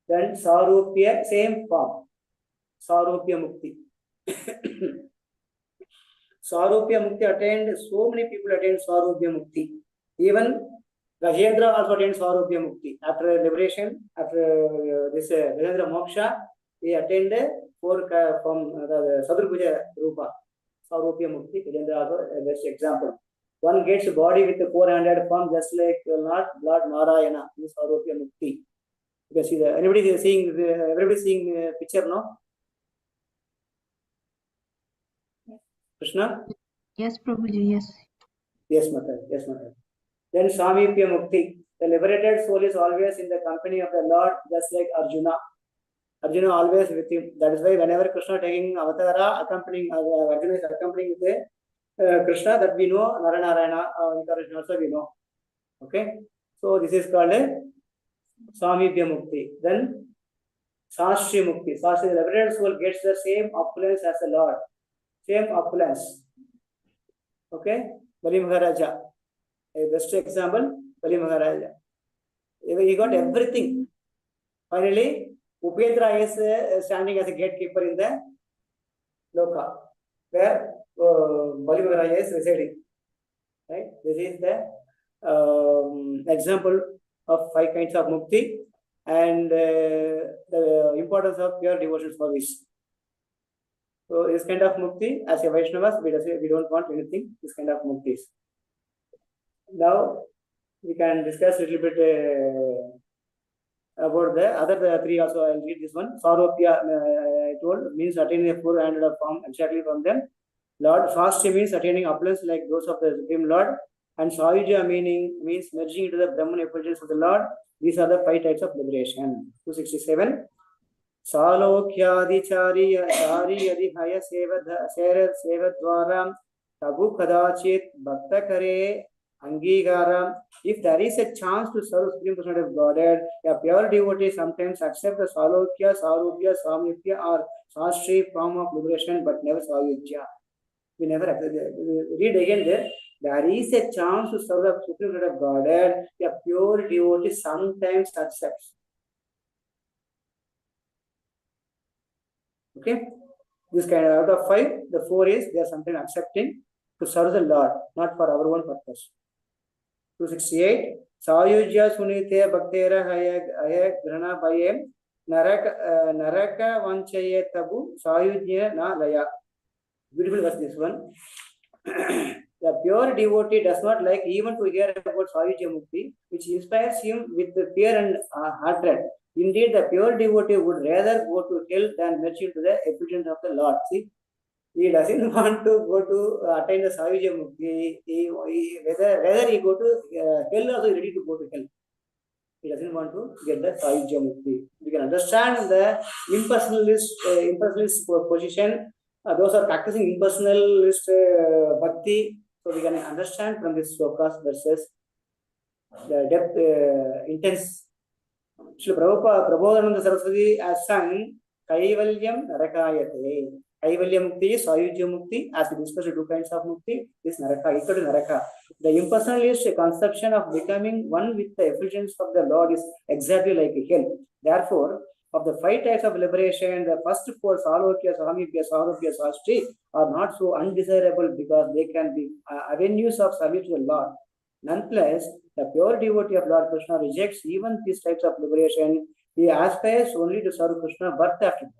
Then Sārupya, same form. Sārupya Mukti. Sārupya Mukti attained, so many people attained Sārupya Mukti. Even Gajendra also attained Sārupya Mukti. After liberation, after this Gajendra Moksha, he attained four from the Sadrubhuja Rupa. Sārupya Mukti, Gajendra also a best example. One gets a body with the 400 form just like Lord Narayana. This is Sārupya Mukti. You can see the everybody seeing picture, no? Krishna? Yes, Prabhuji, yes. Yes, Mata. Yes, Mata. Then Samipya Mukti. The liberated soul is always in the company of the Lord, just like Arjuna. Arjuna always with him. That is why whenever Krishna taking avatara, accompanying Arjuna is accompanying with Krishna, that we know Naranarayana, also we know. Okay. So this is called Samipya Mukti. Then Sāstri Mukti. Sāstri, the liberated soul gets the same opulence as the Lord. Same opulence. Okay. Bali Maharaja. A best example, Bali Maharaja. He got everything. Finally, Upendra is standing as a gatekeeper in the Loka, where Bali Maharaja is residing. Right? This is the example of 5 kinds of mukti and the importance of pure devotional service. So this kind of mukti, as a Vaishnavas, we don't want anything, this kind of muktis. Now we can discuss a little bit about the other 3 also. I'll read this one. Sārvabhauma, I told, means attaining a 400 form exactly from them. Lord, Sāstri means attaining opulence like those of the Supreme Lord. And Sāyujya means merging into the Brahman effulgence of the Lord. These are the 5 types of liberation. 267. Sālokyādicārya adhihaya sevadvaram tabu kadācit Bhaṭṭācārya angīgāram. If there is a chance to serve Supreme Personality of Godhead, a pure devotee sometimes accept the Sālokya, Sārvabhauma, Samipya or Sāstri form of liberation, but never Sāyujya. We never accept. Read again there. There is a chance to serve the Supreme Personality of Godhead, a pure devotee sometimes accepts. Okay, this kind of out of 5, the 4 is they are sometimes accepting to serve the Lord, not for our own purpose. 268. Sāyujya sunite bhaktera haya grana bhayem naraka vanchaye tabu Sāyujya na laya. Beautiful verse this one. The pure devotee does not like even to hear about Sāyujya Mukti, which inspires him with fear and hatred. Indeed, the pure devotee would rather go to hell than merge into the effulgence of the Lord. See, he doesn't want to go to attain the Sāyujya Mukti. Whether he go to hell, also ready to go to hell. He doesn't want to get the Sāyujya Mukti. We can understand the impersonalist position. Those are practicing impersonalist bhakti. So we can understand from this slokas verses the depth, intense. Srila Prabhupada Saraswati has sung Kaivalyam Narakayate. Kaivalya Mukti, Sayujya Mukti, as we discussed two kinds of Mukti, this Naraka, equal to Naraka. The impersonalist conception of becoming one with the effulgence of the Lord is exactly like hell. Therefore, of the 5 types of liberation, the first 4, Salokya, Samipya, Sārvabhauma, Sāshti, are not so undesirable because they can be avenues of service to the Lord. Nonetheless, the pure devotee of Lord Krishna rejects even these types of liberation. He aspires only to serve Krishna birth after birth.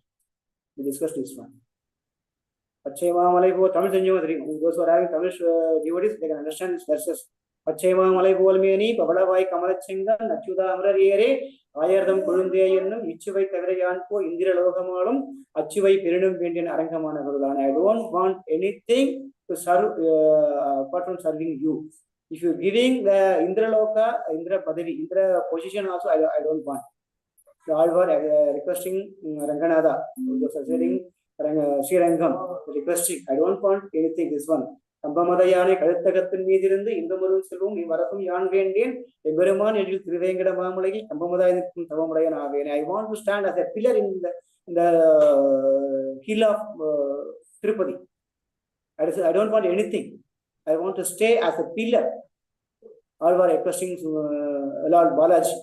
We discussed this one. Tamil those who are having Tamil devotees, they can understand these verses. Pachaimamalai Bolmeni, Pavadavai Kamalachingan, Nachuda Amrariere, Ayardam Kurundayanum, Ichivai Kavarayanko, Indira Lokamalum, Achivai Pirinum Indian Arankamana. I don't want anything to serve apart from serving you. If you're giving the Indra Loka, Indra Padavi, Indra position also, I don't want. So all were requesting Ranganada, those are saying Srirangam, requesting, I don't want anything, this one. Kambamadayane, Kadatakatin Midirinde, Indamarun Salum, Ivarakum Yan Vendian, Eberaman, it is Trivangada Mamalagi, Kambamadayan, Tavamadayan Aven. I want to stand as a pillar in the hill of Tirupati. I don't want anything. I want to stay as a pillar. All were requesting Lord Balaji.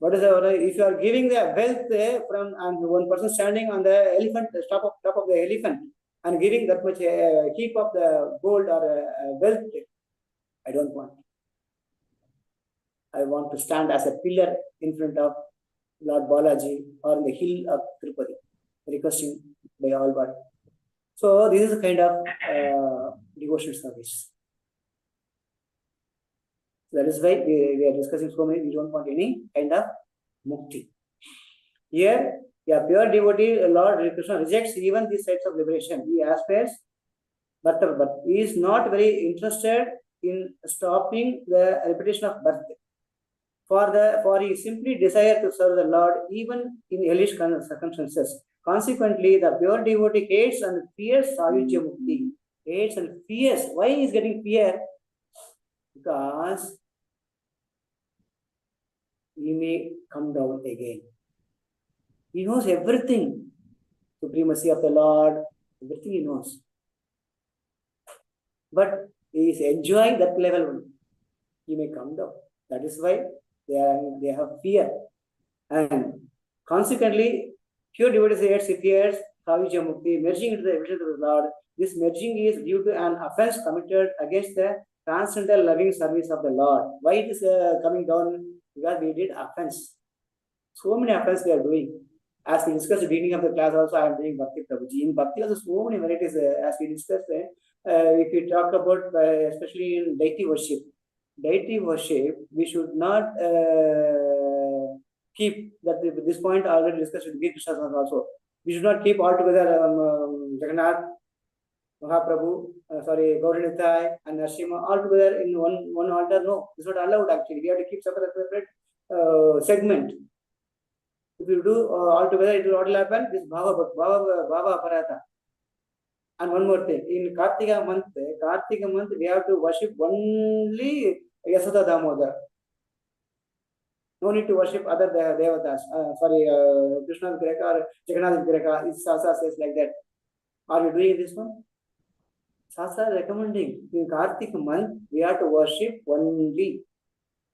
What is if you are giving the wealth from one person standing on the elephant, top of the elephant, and giving that much heap of the gold or wealth, I don't want. I want to stand as a pillar in front of Lord Balaji or in the hill of Tirupati, requesting by all but. So this is a kind of devotional service. That is why we are discussing so many. We don't want any kind of mukti. Here, a pure devotee, Lord Krishna rejects even these types of liberation. He aspires, but he is not very interested in stopping the repetition of birth. For he simply desires to serve the Lord even in hellish circumstances. Consequently, the pure devotee hates and fears Sayujya Mukti. Hates and fears. Why he is getting fear? Because he may come down again. He knows everything. Supremacy of the Lord, everything he knows. But he is enjoying that level. He may come down. That is why they have fear. And consequently, pure devotees fears Sayujya Mukti, merging into the evidence of the Lord. This merging is due to an offense committed against the transcendental loving service of the Lord. Why it is coming down? Because we did offense. So many offense we are doing. As we discussed at the beginning of the class also, I am doing Bhakti Prabhuji. In Bhakti also so many varieties as we discussed. If we talk about especially in deity worship, we should not keep that this point already discussed with Gita Krishna also. We should not keep all together Jagannath, Mahaprabhu, Gauranitai and Narasimha all together in one altar. No, it's not allowed actually. We have to keep separate segment. If you do all together, it will not happen. This Bhava Aparata. And one more thing, in Kartika month, we have to worship only Yasoda Damodar. No need to worship other devatas. Krishna Vigraha or Jagannath Vigraha. Sasa says like that. Are you doing this one? Sasa recommending in Kartika month we have to worship only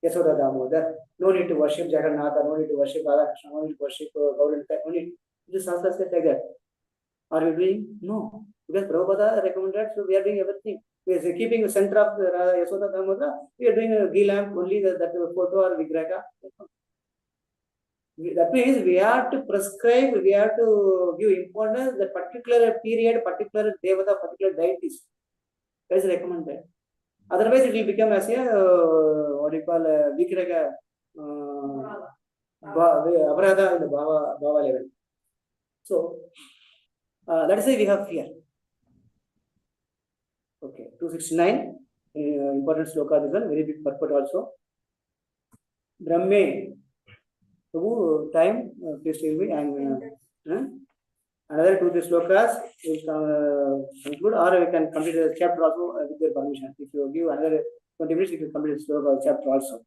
Yasoda Damodar. No need to worship Jagannath, no need to worship Radha Krishna, no need to worship Gauranitai, no need. This Sasa says like that. Are you doing? No. Because Prabhupada recommended, so we are doing everything. We are keeping the center of Yasoda Damodar. We are doing a ghee lamp, only that photo or Vigraha. That means we have to prescribe, we have to give importance that particular period, particular devata, particular deities. That is recommended. Otherwise, it will become as a what you call Vigraha Aparada in the Bhava level. So that is why we have fear. Okay, 269, important sloka, this one, very big purport also. Brahme, time, please tell me, and another 2-3 slokas will conclude, or we can complete the chapter also with your permission. If you give another 20 minutes, you can complete the sloka chapter also.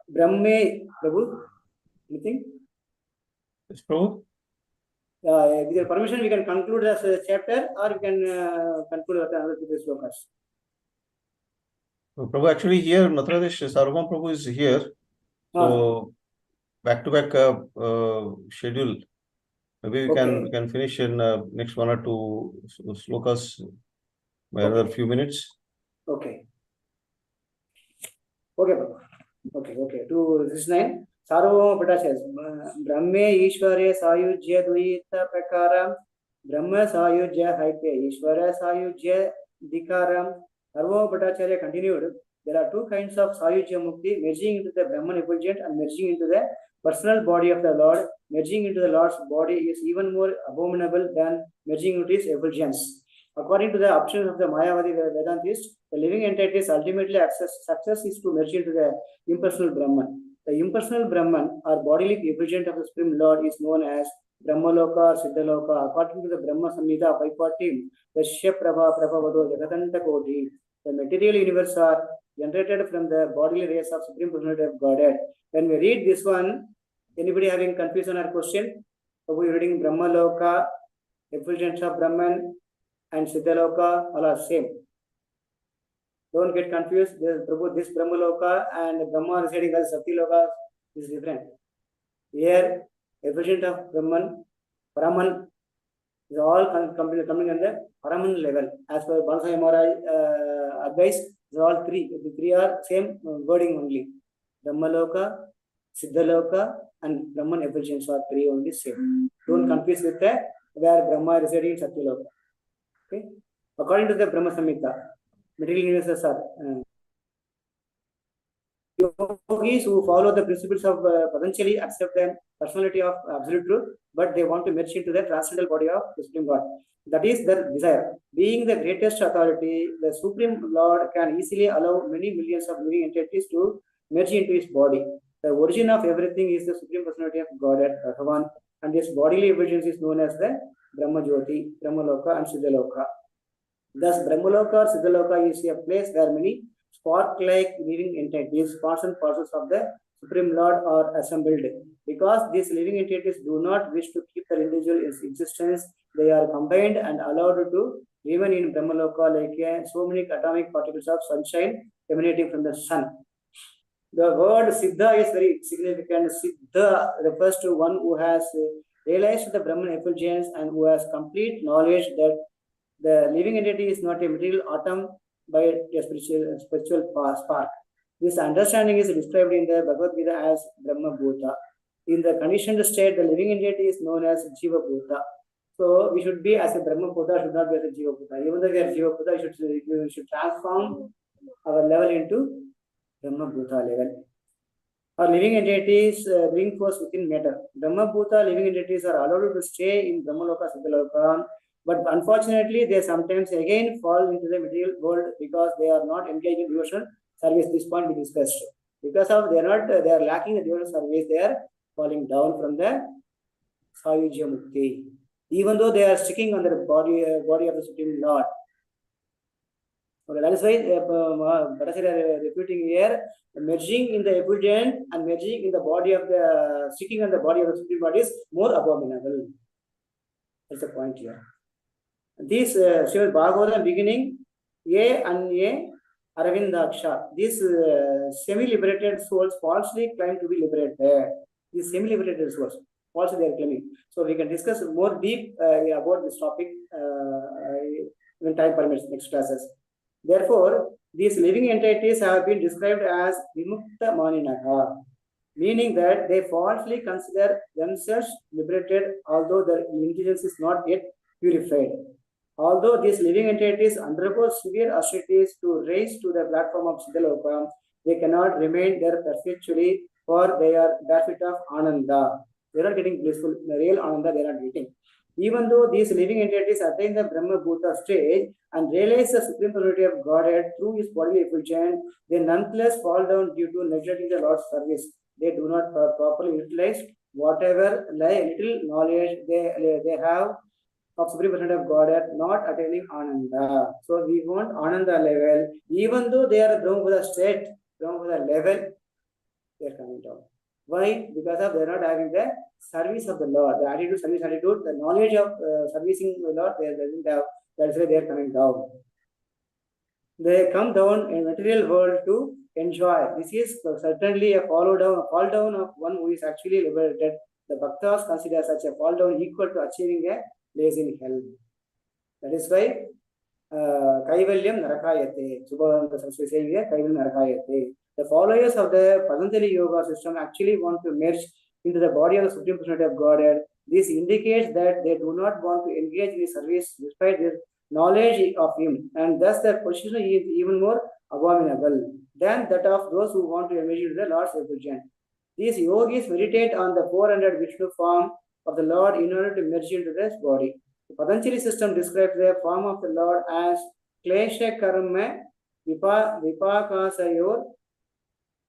Brahme, Prabhu, anything? Yes, Prabhu. With your permission, we can conclude this chapter, or we can conclude with another two slokas. So, Prabhu, actually here, Mathuradesh Sārvabhauma Prabhu is here. So, back-to-back schedule. Maybe we can finish in next 1 or 2 slokas by another few minutes. Okay. Okay, Prabhu. Okay. To this 9. Sārvabhauma Bhaṭṭācārya. Brahme Ishvare Sayujya Dvaita Prakaram. Brahma Sayujya Haite Ishvara Sayujya Dikaram. Sārvabhauma Bhaṭṭācārya continued. There are two kinds of Sayujya Mukti, merging into the Brahman effulgent and merging into the personal body of the Lord. Merging into the Lord's body is even more abominable than merging into his effulgence. According to the options of the Mayavadi Vedantists, the living entity's ultimately success is to merge into the impersonal Brahman. The impersonal Brahman or bodily effulgent of the Supreme Lord is known as Brahmaloka or Siddhaloka. According to the Brahma Samhita 540, the Shyaprabha Prabhavado Jagatanta Koti, the material universe are generated from the bodily rays of Supreme Personality of Godhead. When we read this one, anybody having confusion or question? So we are reading Brahmaloka, effulgence of Brahman, and Siddhaloka all are same. Don't get confused. This Brahmaloka and Brahma residing as Satyaloka is different. Here, effulgence of Brahman is all coming under Paraman level. As per Bhansai Maharaj advice, all three. The three are same wording only. Brahmaloka, Siddhaloka, and Brahman effulgence are three only same. Don't confuse with the where Brahma residing in Satyaloka. Okay. According to the Brahma Samhita, material universes are yogis who follow the principles of potentially accept the personality of absolute truth, but they want to merge into the transcendental body of the Supreme God. That is their desire. Being the greatest authority, the Supreme Lord can easily allow many millions of living entities to merge into his body. The origin of everything is the Supreme Personality of Godhead, Bhagavan, and this bodily effulgence is known as the Brahma Jyoti, Brahmaloka, and Siddhaloka. Thus, Brahmaloka or Siddhaloka is a place where many spark-like living entities, parts and parcels of the Supreme Lord, are assembled. Because these living entities do not wish to keep the individual in existence, they are combined and allowed to remain in Brahmaloka like so many atomic particles of sunshine emanating from the sun. The word Siddha is very significant. Siddha refers to one who has realized the Brahman effulgence and who has complete knowledge that the living entity is not a material atom by a spiritual spark. This understanding is described in the Bhagavad Gita as Brahma Bhuta. In the conditioned state, the living entity is known as Jiva Bhuta. So we should be as a Brahma Bhuta, should not be as a Jiva Bhuta. Even though we are Jiva Bhuta, we should transform our level into Brahma Bhuta level. Our living entities bring forth within matter. Brahma Bhuta living entities are allowed to stay in Brahmaloka, Siddhaloka, but unfortunately, they sometimes again fall into the material world because they are not engaged in devotional service. This point we discussed. Because of they are lacking the devotional service, they are falling down from the Sayujya Mukti. Even though they are sticking on the body of the Supreme Lord. Okay, that is why Bhaṭṭācārya repeating here, merging in the effulgent and merging in the body of the sticking on the body of the Supreme Lord is more abominable. That's the point here. This Srimad Bhagavatam beginning, Ye Anye Aravindaksha. These semi-liberated souls falsely claim to be liberated. These semi-liberated souls falsely they are claiming. So we can discuss more deep about this topic when time permits next classes. Therefore, these living entities have been described as Vimukta Maninaha, meaning that they falsely consider themselves liberated, although their intelligence is not yet purified. Although these living entities undergo severe austerities to raise to the platform of Siddhaloka, they cannot remain there perpetually, for they are bereft of Ananda. They are not getting blissful, the real Ananda they are not getting. Even though these living entities attain the Brahma Bhuta stage and realize the Supreme Personality of Godhead through his bodily effulgence, they nonetheless fall down due to neglecting the Lord's service. They do not properly utilize whatever little knowledge they have of Supreme Personality of Godhead, not attaining Ananda. So we want Ananda level, even though they are Brahma Bhuta state, Brahma Bhuta level, they are coming down. Why? Because of they are not having the service of the Lord, the attitude, service attitude, the knowledge of servicing the Lord, they doesn't have. That's why they are coming down. They come down in material world to enjoy. This is certainly a fall down of one who is actually liberated. The Bhaktas consider such a fall down equal to achieving a place in hell. That is why Kaivalyam Narakayate. Subhadananda Saraswati saying here, Kaivalyam Narakayate. The followers of the Patanjali Yoga system actually want to merge into the body of the Supreme Personality of Godhead. This indicates that they do not want to engage in service despite their knowledge of Him, and thus their position is even more abominable than that of those who want to emerge into the Lord's effulgence. These yogis meditate on the 400 Vishnu form of the Lord in order to merge into this body. The Patanjali system describes the form of the Lord as Klesha Karma Vipakasayor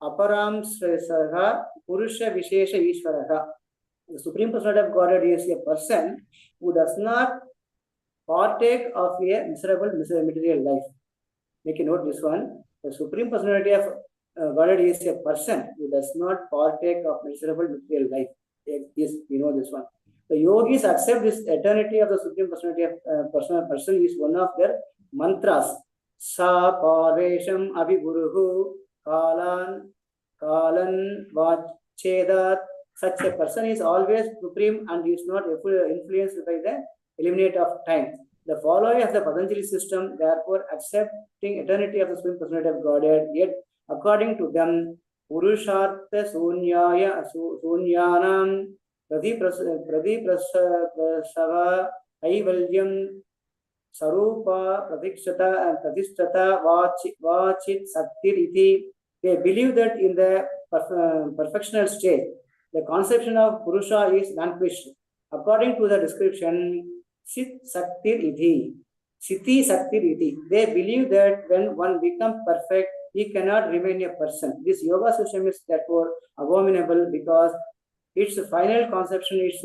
Aparam Sresaha Purusha Vishesha Ishvaraha. The Supreme Personality of Godhead is a person who does not partake of a miserable material life. Make a note this one. The Supreme Personality of Godhead is a person who does not partake of miserable material life. Yes, you know this one. The yogis accept this eternity of the Supreme Personality of person is one of their mantras. Sa parvesham abhiguruhu kalan vachedat. Such a person is always supreme and is not influenced by the eliminate of time. The followers of the Patanjali system therefore accepting eternity of the Supreme Personality of Godhead, yet according to them, Purushartha Sunyanam Pradiprasava Aivalyam Sarupa Pradishtata Vachit Saktir Iti. They believe that in the perfectional state, the conception of Purusha is vanquished. According to the description, Sit Saktir Iti, Siti Saktir Iti. They believe that when one becomes perfect, he cannot remain a person. This yoga system is therefore abominable because its final conception is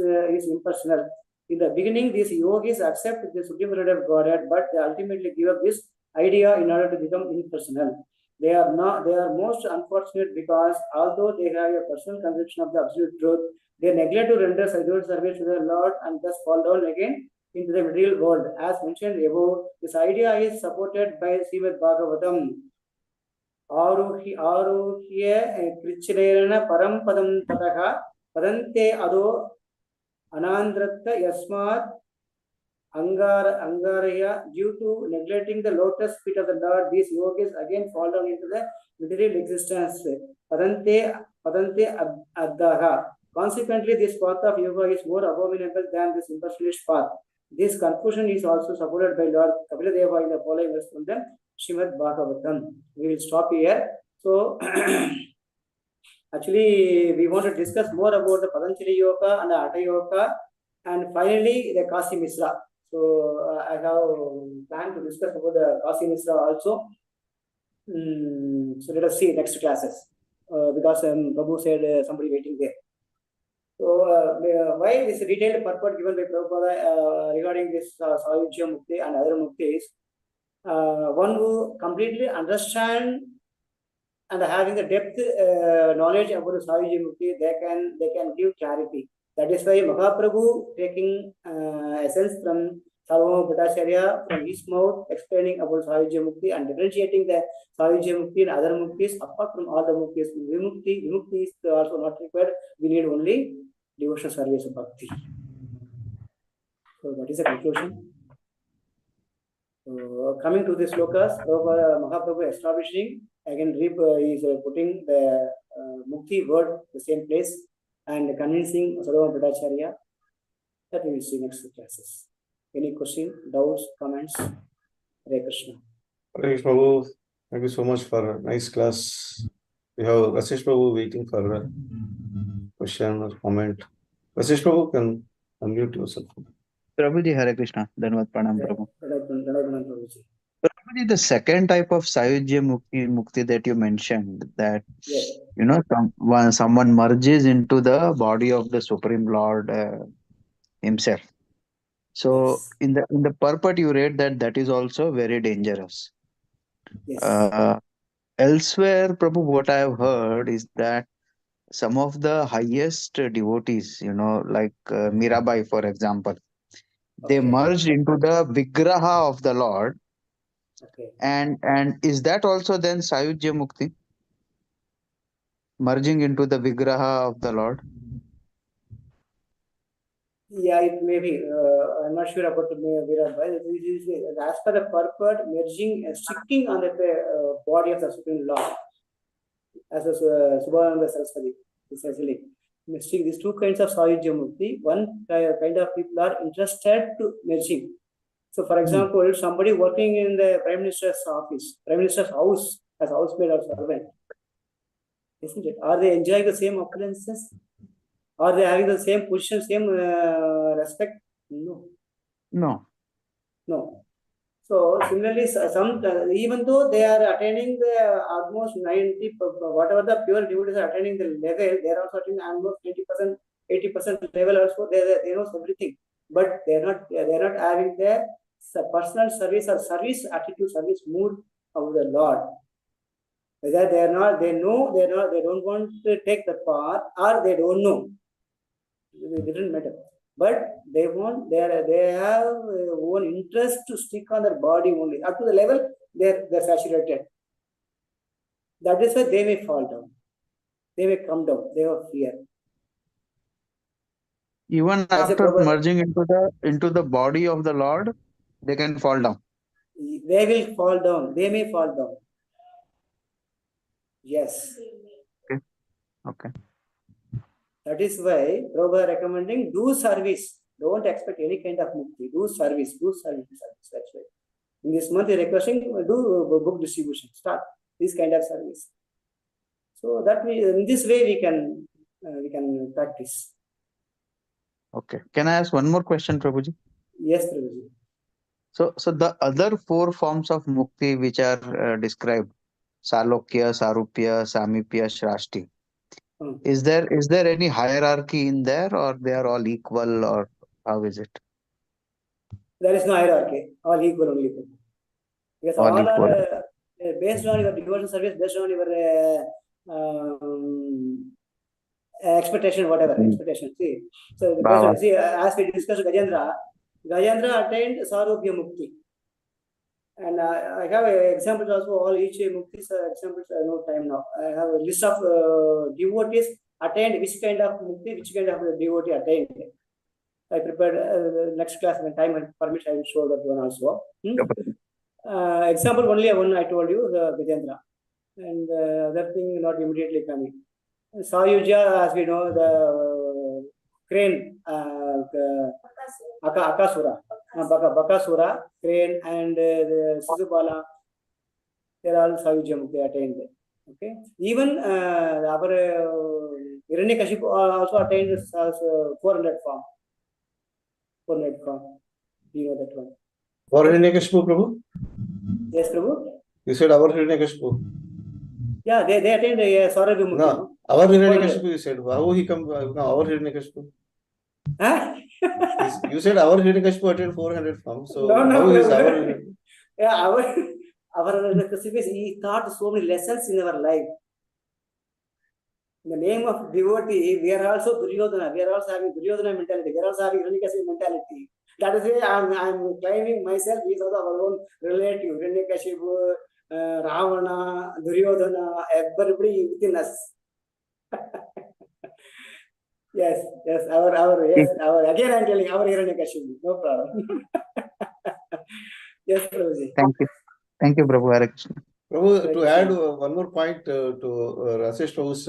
impersonal. In the beginning, these yogis accept the Supreme Personality of Godhead, but they ultimately give up this idea in order to become impersonal. They are most unfortunate because although they have a personal conception of the absolute truth, they neglect to render service to the Lord and thus fall down again into the material world. As mentioned above, this idea is supported by Srimad Bhagavatam. Aruhya Krichrena Parampadam Tataha Padante Ado Anandratta Yasmat Angaraya. Due to neglecting the lotus feet of the Lord, these yogis again fall down into the material existence. Padante Addaha. Consequently, this path of yoga is more abominable than this impersonalist path. This conclusion is also supported by Lord Kapila Deva in the following verse from the Srimad Bhagavatam. We will stop here. So, actually, we want to discuss more about the Patanjali Yoga and the Hatha Yoga, and finally the Kasi Misra. So, I have planned to discuss about the Kasi Misra also. So, let us see next classes because Prabhu said somebody waiting there. So, why this detailed purport given by Prabhupada regarding this Sāvabhauma Mukti and other Muktis? One who completely understand and having the depth knowledge about the Sāvabhauma Mukti, they can give clarity. That is why Mahaprabhu taking essence from Sārvabhauma Bhaṭṭācārya from his mouth, explaining about Sāvabhauma Mukti and differentiating the Sāvabhauma Mukti and other Muktis. Apart from all the Muktis, Vimukti is also not required. We need only devotional service of bhakti. So that is the conclusion. So coming to this slokas, Mahaprabhu establishing again, is putting the Mukti word the same place and convincing Sārvabhauma Bhaṭṭācārya. That we will see next classes. Any question, doubts, comments? Hare Krishna. Hare Krishna Prabhu, thank you so much for a nice class. We have Vasish Prabhu waiting for a question or comment. Vasish Prabhu, can unmute yourself. Prabhuji, Hare Krishna. Dhanavad Pranam, Prabhu. Prabhuji. Prabhuji, the second type of Sāvabhauma Mukti that you mentioned, that Yes. someone merges into the body of the Supreme Lord himself. So Yes. in the purport you read that is also very dangerous. Yes. Elsewhere, Prabhu, what I have heard is that some of the highest devotees, like Mirabai, for example, they Okay. merged into the Vigraha of the Lord. Okay. And is that also then Sayujya Mukti? Merging into the Vigraha of the Lord? Yeah, it may be. I'm not sure about the Virat, but as per the purport, merging, sticking on the body of the Supreme Lord, as a Subhananda Saraswati, essentially. Mixing these two kinds of Sayujya Mukti, one kind of people are interested to merging. So, for example, somebody working in the Prime Minister's office, Prime Minister's house, as housemaid or servant, isn't it? Are they enjoying the same opulences? Are they having the same position, same respect? No. No. No. So similarly, some even though they are attaining the almost 90, whatever the pure devotees are attaining the level, they are also attaining almost 20%, 80% level also. They know everything, but they are not having the personal service or service attitude, service mood of the Lord. Whether they are not, they know they are not, they don't want to take the path, or they don't know. It didn't matter. But they have own interest to stick on their body only. Up to the level they're saturated. That is why they may fall down. They may come down. They have fear. Even after merging into the body of the Lord, they can fall down. They will fall down. They may fall down. Yes. Okay. That is why Prabhupada recommending do service. Don't expect any kind of mukti. Do service. Do service. That's why. In this month, you're requesting do book distribution. Start this kind of service. So that in this way we can practice. Okay. Can I ask one more question, Prabhuji? Yes, Prabhuji. So the other 4 forms of mukti which are described, Salokya, Sarupya, Samipya, Shrashti. Is there any hierarchy in there, or they are all equal, or how is it? There is no hierarchy. All equal only. Because all are based on your devotional service, based on your expectation, whatever expectation. See, so based on, as we discussed, Gajendra attained Sārvabhauma Mukti. And I have examples also, all each muktis examples, no time now. I have a list of devotees attained, which kind of mukti, which kind of devotee attained. I prepared next class, when time and permits, I will show that one also. Example only one I told you, the Gajendra. And other thing not immediately coming. Sayujya, as we know, the crane, Akasura. Bhaṭṭācārya, crane, and the Sisubala, they are all Sayujya Mukti attained. Okay. Even our Hiranyakashipu also attained 400 form. 400 form. You know that one. For Hiranyakashipu, Prabhu? Yes, Prabhu? You said our Hiranyakashipu. Yeah, they attained Sārvabhauma Mukti. No, our Hiranyakashipu, you said. How he come? Our Hiranyakashipu. Huh? You said our Hiranyakashipu attained 400 forms. So no, how is our? Yeah, our Hiranyakashipu, he taught so many lessons in our life. In the name of devotee, we are also Duryodhana. We are also having Duryodhana mentality. We are also having Hiranyakashipu mentality. That is why I'm claiming myself. He is also our own relative. Hiranyakashipu, Ravana, Duryodhana, everybody within us. Yes, our again I'm telling our Hiranyakashipu. No problem. Yes, Prabhuji. Thank you, Prabhu. Hare Krishna. Prabhu, to add one more point to Rasesh Prabhu's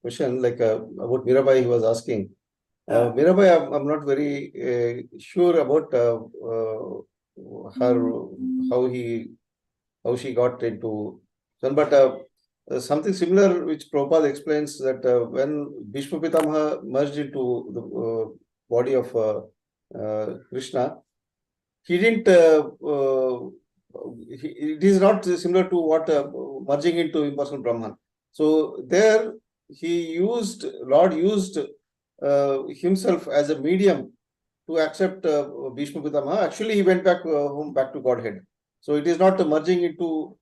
question, like about Mirabai, he was asking. Mirabai, I'm not very sure about her, how she got into, but something similar which Prabhupada explains that when Bhishma Pitamaha merged into the body of Krishna, he didn't. It is not similar to what merging into impersonal Brahman. So there, Lord used himself as a medium to accept Bhishma Pitamaha. Actually, he went back home, back to Godhead. So it is not merging into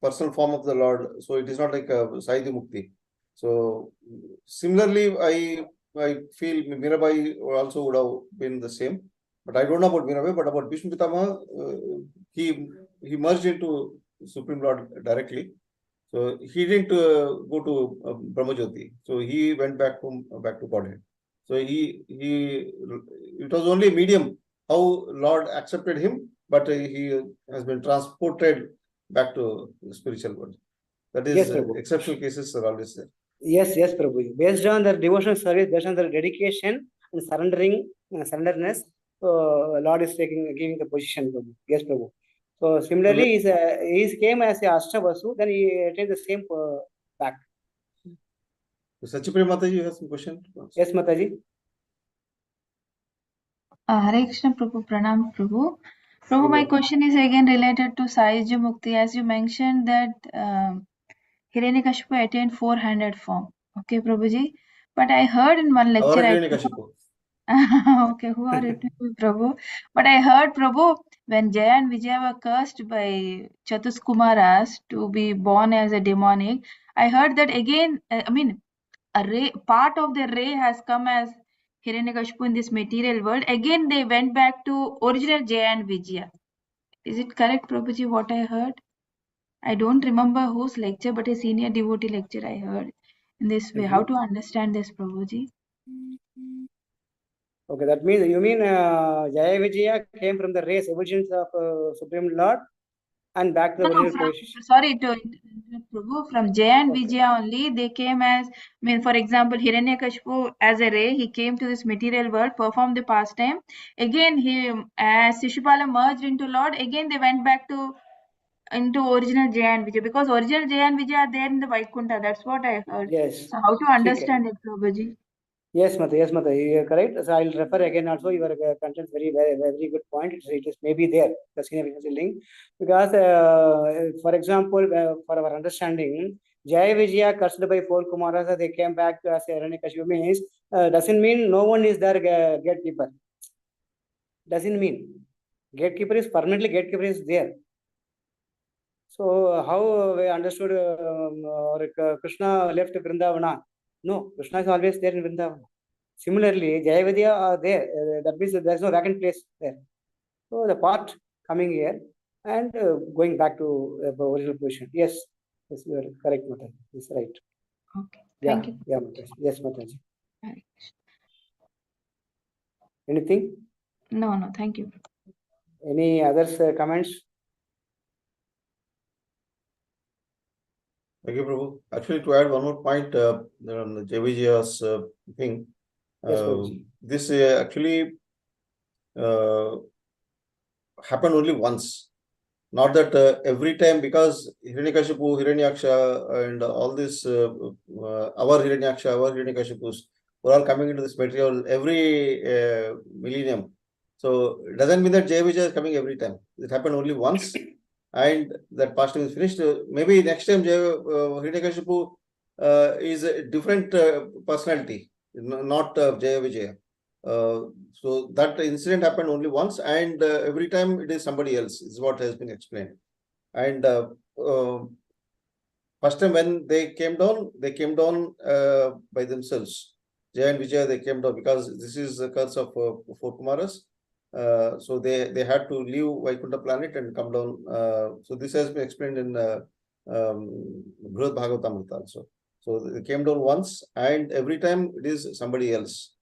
personal form of the Lord. So it is not like a Saidhi Mukti. So similarly, I feel Mirabai also would have been the same. But I don't know about Mirabai, but about Bhishma Pitama, he merged into Supreme Lord directly. So he didn't go to Brahmajyoti. So he went back to Godhead. So it was only a medium how Lord accepted him, but he has been transported back to the spiritual world. That is, Yes, Prabhu. exceptional cases are always there. Yes, Prabhu. Based on their devotional service, based on their dedication and surrenderness, Lord is giving the position, Prabhu. Yes, Prabhu. So similarly, he came as a Ashtavasu, then he attained the same back. Sachipriya Mataji, you have some question? Yes, Mataji. Hare Krishna Prabhu, Pranam Prabhu. Prabhu, my question is again related to Saiji Mukti. As you mentioned that Hiranyakashipu attained four-handed form. Okay, Prabhuji. But I heard in one lecture. Okay, who are it, Prabhu? But I heard, Prabhu, when Jaya and Vijaya were cursed by Chatuskumaras to be born as a demonic, I heard that again, a ray, part of the ray has come as Hiranyakashipu in this material world. Again, they went back to original Jaya and Vijaya. Is it correct, Prabhuji, what I heard? I don't remember whose lecture, but a senior devotee lecture I heard in this way. How to understand this, Prabhuji? Okay, that means you mean Jaya Vijaya came from the race evolutions of Supreme Lord and back to the original position. Sorry to interrupt, Prabhu. From Jaya and Vijaya only, they came as, for example, Hiranyakashipu as a ray, he came to this material world, performed the pastime. Again, he, as Shishupala merged into Lord, again they went back into original Jaya and Vijaya, because original Jaya and Vijaya are there in the Vaikuntha. That's what I heard. Yes. So how to understand it, Prabhuji? Yes, Mata, you are correct. So I'll refer again also your content, very good point. It is maybe there, the significance link. Because, for example, for our understanding, Jaya Vijaya cursed by four Kumaras, they came back as Hiranyakashipu means, doesn't mean no one is their gatekeeper. Doesn't mean. Gatekeeper is permanently, gatekeeper is there. So how we understood Krishna left Vrindavana? No, Krishna is always there in Vrindavana. Similarly, Jaya Vidya are there. That means there is no vacant place there. So the part coming here and going back to the original position. Yes, you are correct, Mataji. That's right. Okay, thank you. Yeah, Mataji. Yes, Mataji. Hare Anything? No, thank you. Any others comments? Thank you, Prabhu. Actually, to add one more point on the JVG's thing, Yes, this actually happened only once. Not that every time, because Hiranyakashipu, Hiranyaksha, and all this, our Hiranyakashipus, were all coming into this material every millennium. So it doesn't mean that Jaya Vijaya is coming every time. It happened only once, and that pastime is finished. Maybe next time Hiranyakashipu is a different personality, not Jaya Vijaya. So that incident happened only once, and every time it is somebody else, is what has been explained. And first time when they came down by themselves. Jaya and Vijaya, they came down because this is the curse of four Kumaras. So they had to leave Vaikuntha planet and come down. So this has been explained in Brihad Bhagavatamrita also. So they came down once, and every time it is somebody else.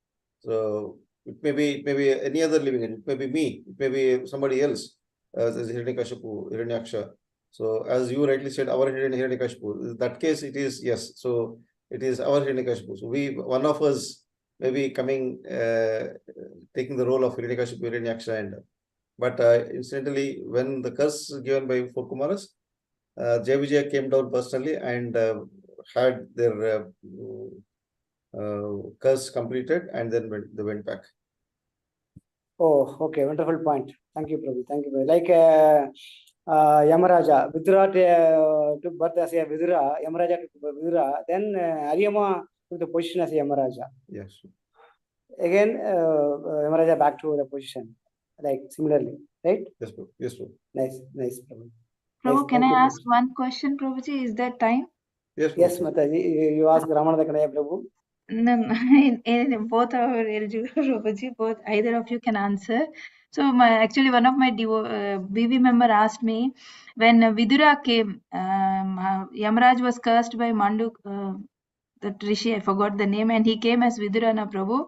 So it may be any other living entity. It may be me. It may be somebody else. As Hiranyakashipu, Hiranyaksha. So as you rightly said, our Hiranyakashipu. In that case, it is yes. So it is our Hiranyakashipu. So one of us may be coming, taking the role of Hiranyakashipu, Hiranyaksha, and but incidentally, when the curse given by four Kumaras, Jaya Vijaya came down personally and had their curse completed, and then they went back. Oh, okay, wonderful point. Thank you, Prabhu. Thank you, Prabhu. Like Yamaraja, Vidura took birth as a Vidura, Yamaraja took Vidura, then Ariyama took the position as a Yamaraja. Yes. Again, Yamaraja back to the position, like similarly, right? Yes, Prabhu. Yes, Prabhu. Nice, Prabhu. Prabhu, Yes, can thank I you, ask Prabhuji. one question, Prabhuji? Is there time? Yes, Yes, Mataji. Mataji, you ask Ramana Kanaya Prabhu. No, no, in both are eligible, Prabhuji. Both, either of you can answer. So, actually, one of my BV member asked me when Vidura came, Yamaraj was cursed by Mandu, that Rishi, I forgot the name, and he came as Vidurana Prabhu.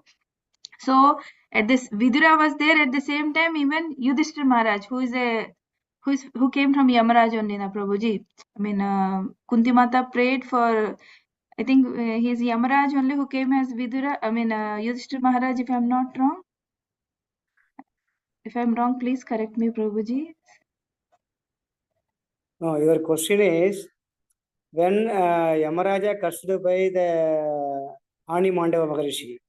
So, at this, Vidura was there at the same time, even Yudhishthira Maharaj, who came from Yamaraj only, na Prabhuji. I mean, Kunti Mata prayed for. I think he's Yamaraj only who came as Vidura. I mean, Yudhishthira Maharaj, if I'm not wrong. If I'm wrong, please correct me, Prabhuji. No, your question is when Yamaraja cursed by the Ani Mandava Maharishi.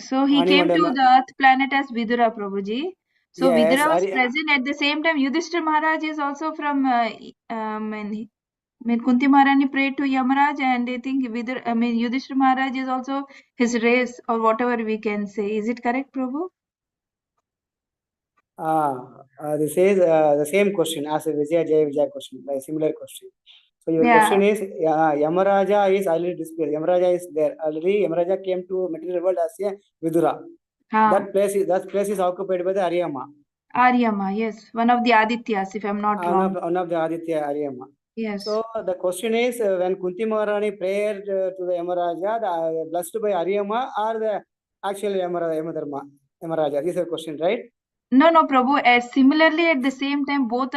So he Ani came to Mandava. the earth planet as Vidura, Prabhuji. So Yes, Vidura was present at the same time. Yudhishthira Maharaj is also from. Kunti Maharani prayed to Yamaraj, and I think Yudhishthira Maharaj is also his race, or whatever we can say. Is it correct, Prabhu? This is the same question as a Vijaya question, a similar question. So your Yeah. question is, Yamaraja is already displayed. Yamaraja is there already. Yamaraja came to material world as a Vidura. That place is occupied by the Aryama. Aryama, yes, one of the Adityas, if I'm not wrong. One of the Aditya Aryama. Yes. So the question is, when Kunti Maharani prayed to the Yamaraja, blessed by Aryama or the actual Yamaraja? This is a question, right? No, Prabhu. Similarly, at the same time, both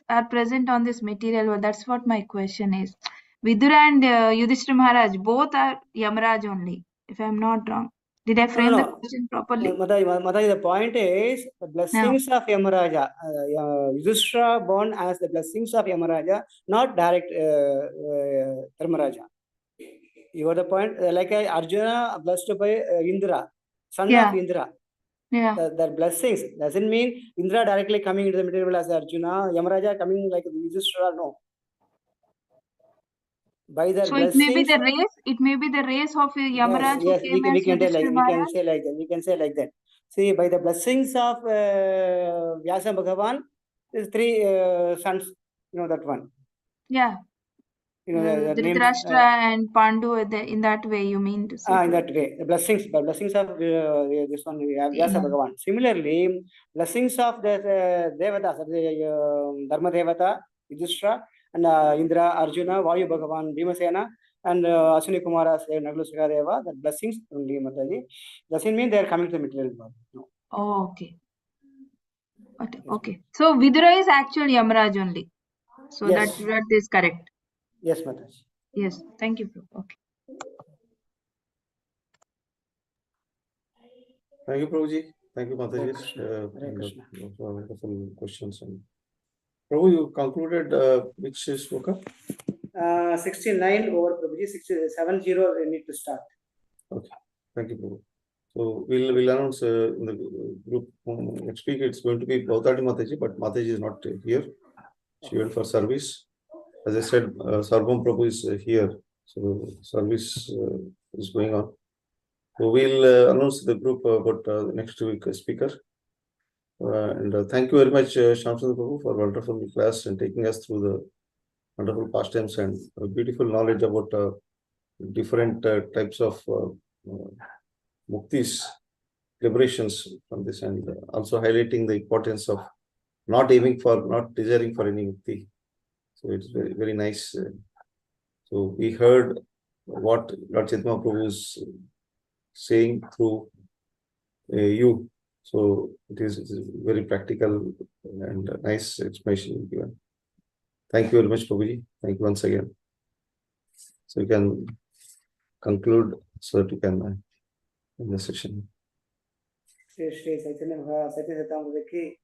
are present on this material world. That's what my question is. Vidura and Yudhishthira Maharaj, both are Yamaraj only, if I'm not wrong. Did I frame the question properly? Mataji, the point is the blessings of Yamaraja. Yudhishthira born as the blessings of Yamaraja, not direct Dharmaraja. You got the point? Like Arjuna blessed by Indra, son of Indra. Yeah. The blessings doesn't mean Indra directly coming into the material world as Arjuna, Yamaraja coming like Yudhishthira, no. By their So blessings, it may be the race of Yamaraj yes, who came as Yudhishthira Maharaj. We can say like that. See, by the blessings of Vyasa Bhagavan, there's three sons. You know that one. Yeah. You know the names. Dhritarashtra and Pandu, in that way you mean to say. In that way, the blessings of this one Vyasa Bhagavan. Similarly, blessings of the Devatas, Dharma Devata, Yudhishthira, and Indra, Arjuna, Vayu Bhagavan, Bhimasena, and Aswini Kumara, Naglu Deva, the blessings only, Mataji. Doesn't mean they are coming to the material world. No. Oh, okay. Okay. So Vidura is actually Yamaraj only. So yes. that is correct. Yes, Mataji. Yes. Thank you. Okay. Thank you, Prabhuji. Thank you, Mataji. Wonderful questions. And Prabhu, you concluded which sloka? 69 over Prabhuji, 70 we need to start. Okay. Thank you, Prabhu. So we'll announce in the group next week. It's going to be Bhaṭṭācārya Mataji, but Mataji is not here. She went for service. As I said, Sārvabhauma Prabhu is here. So service is going on. So we'll announce the group about next week speaker. And thank you very much, Shyamasundara Prabhu, for wonderful class and taking us through the wonderful pastimes and beautiful knowledge about different types of muktis, liberations from this, and also highlighting the importance of not desiring for any mukti. So it's very, very nice. So we heard what Lord Chaitanya Prabhu is saying through you. So it is very practical and nice explanation given. Thank you very much, Prabhuji. Thank you once again. So you can conclude so that you can in the session. Shri Chaitanya Mahasattva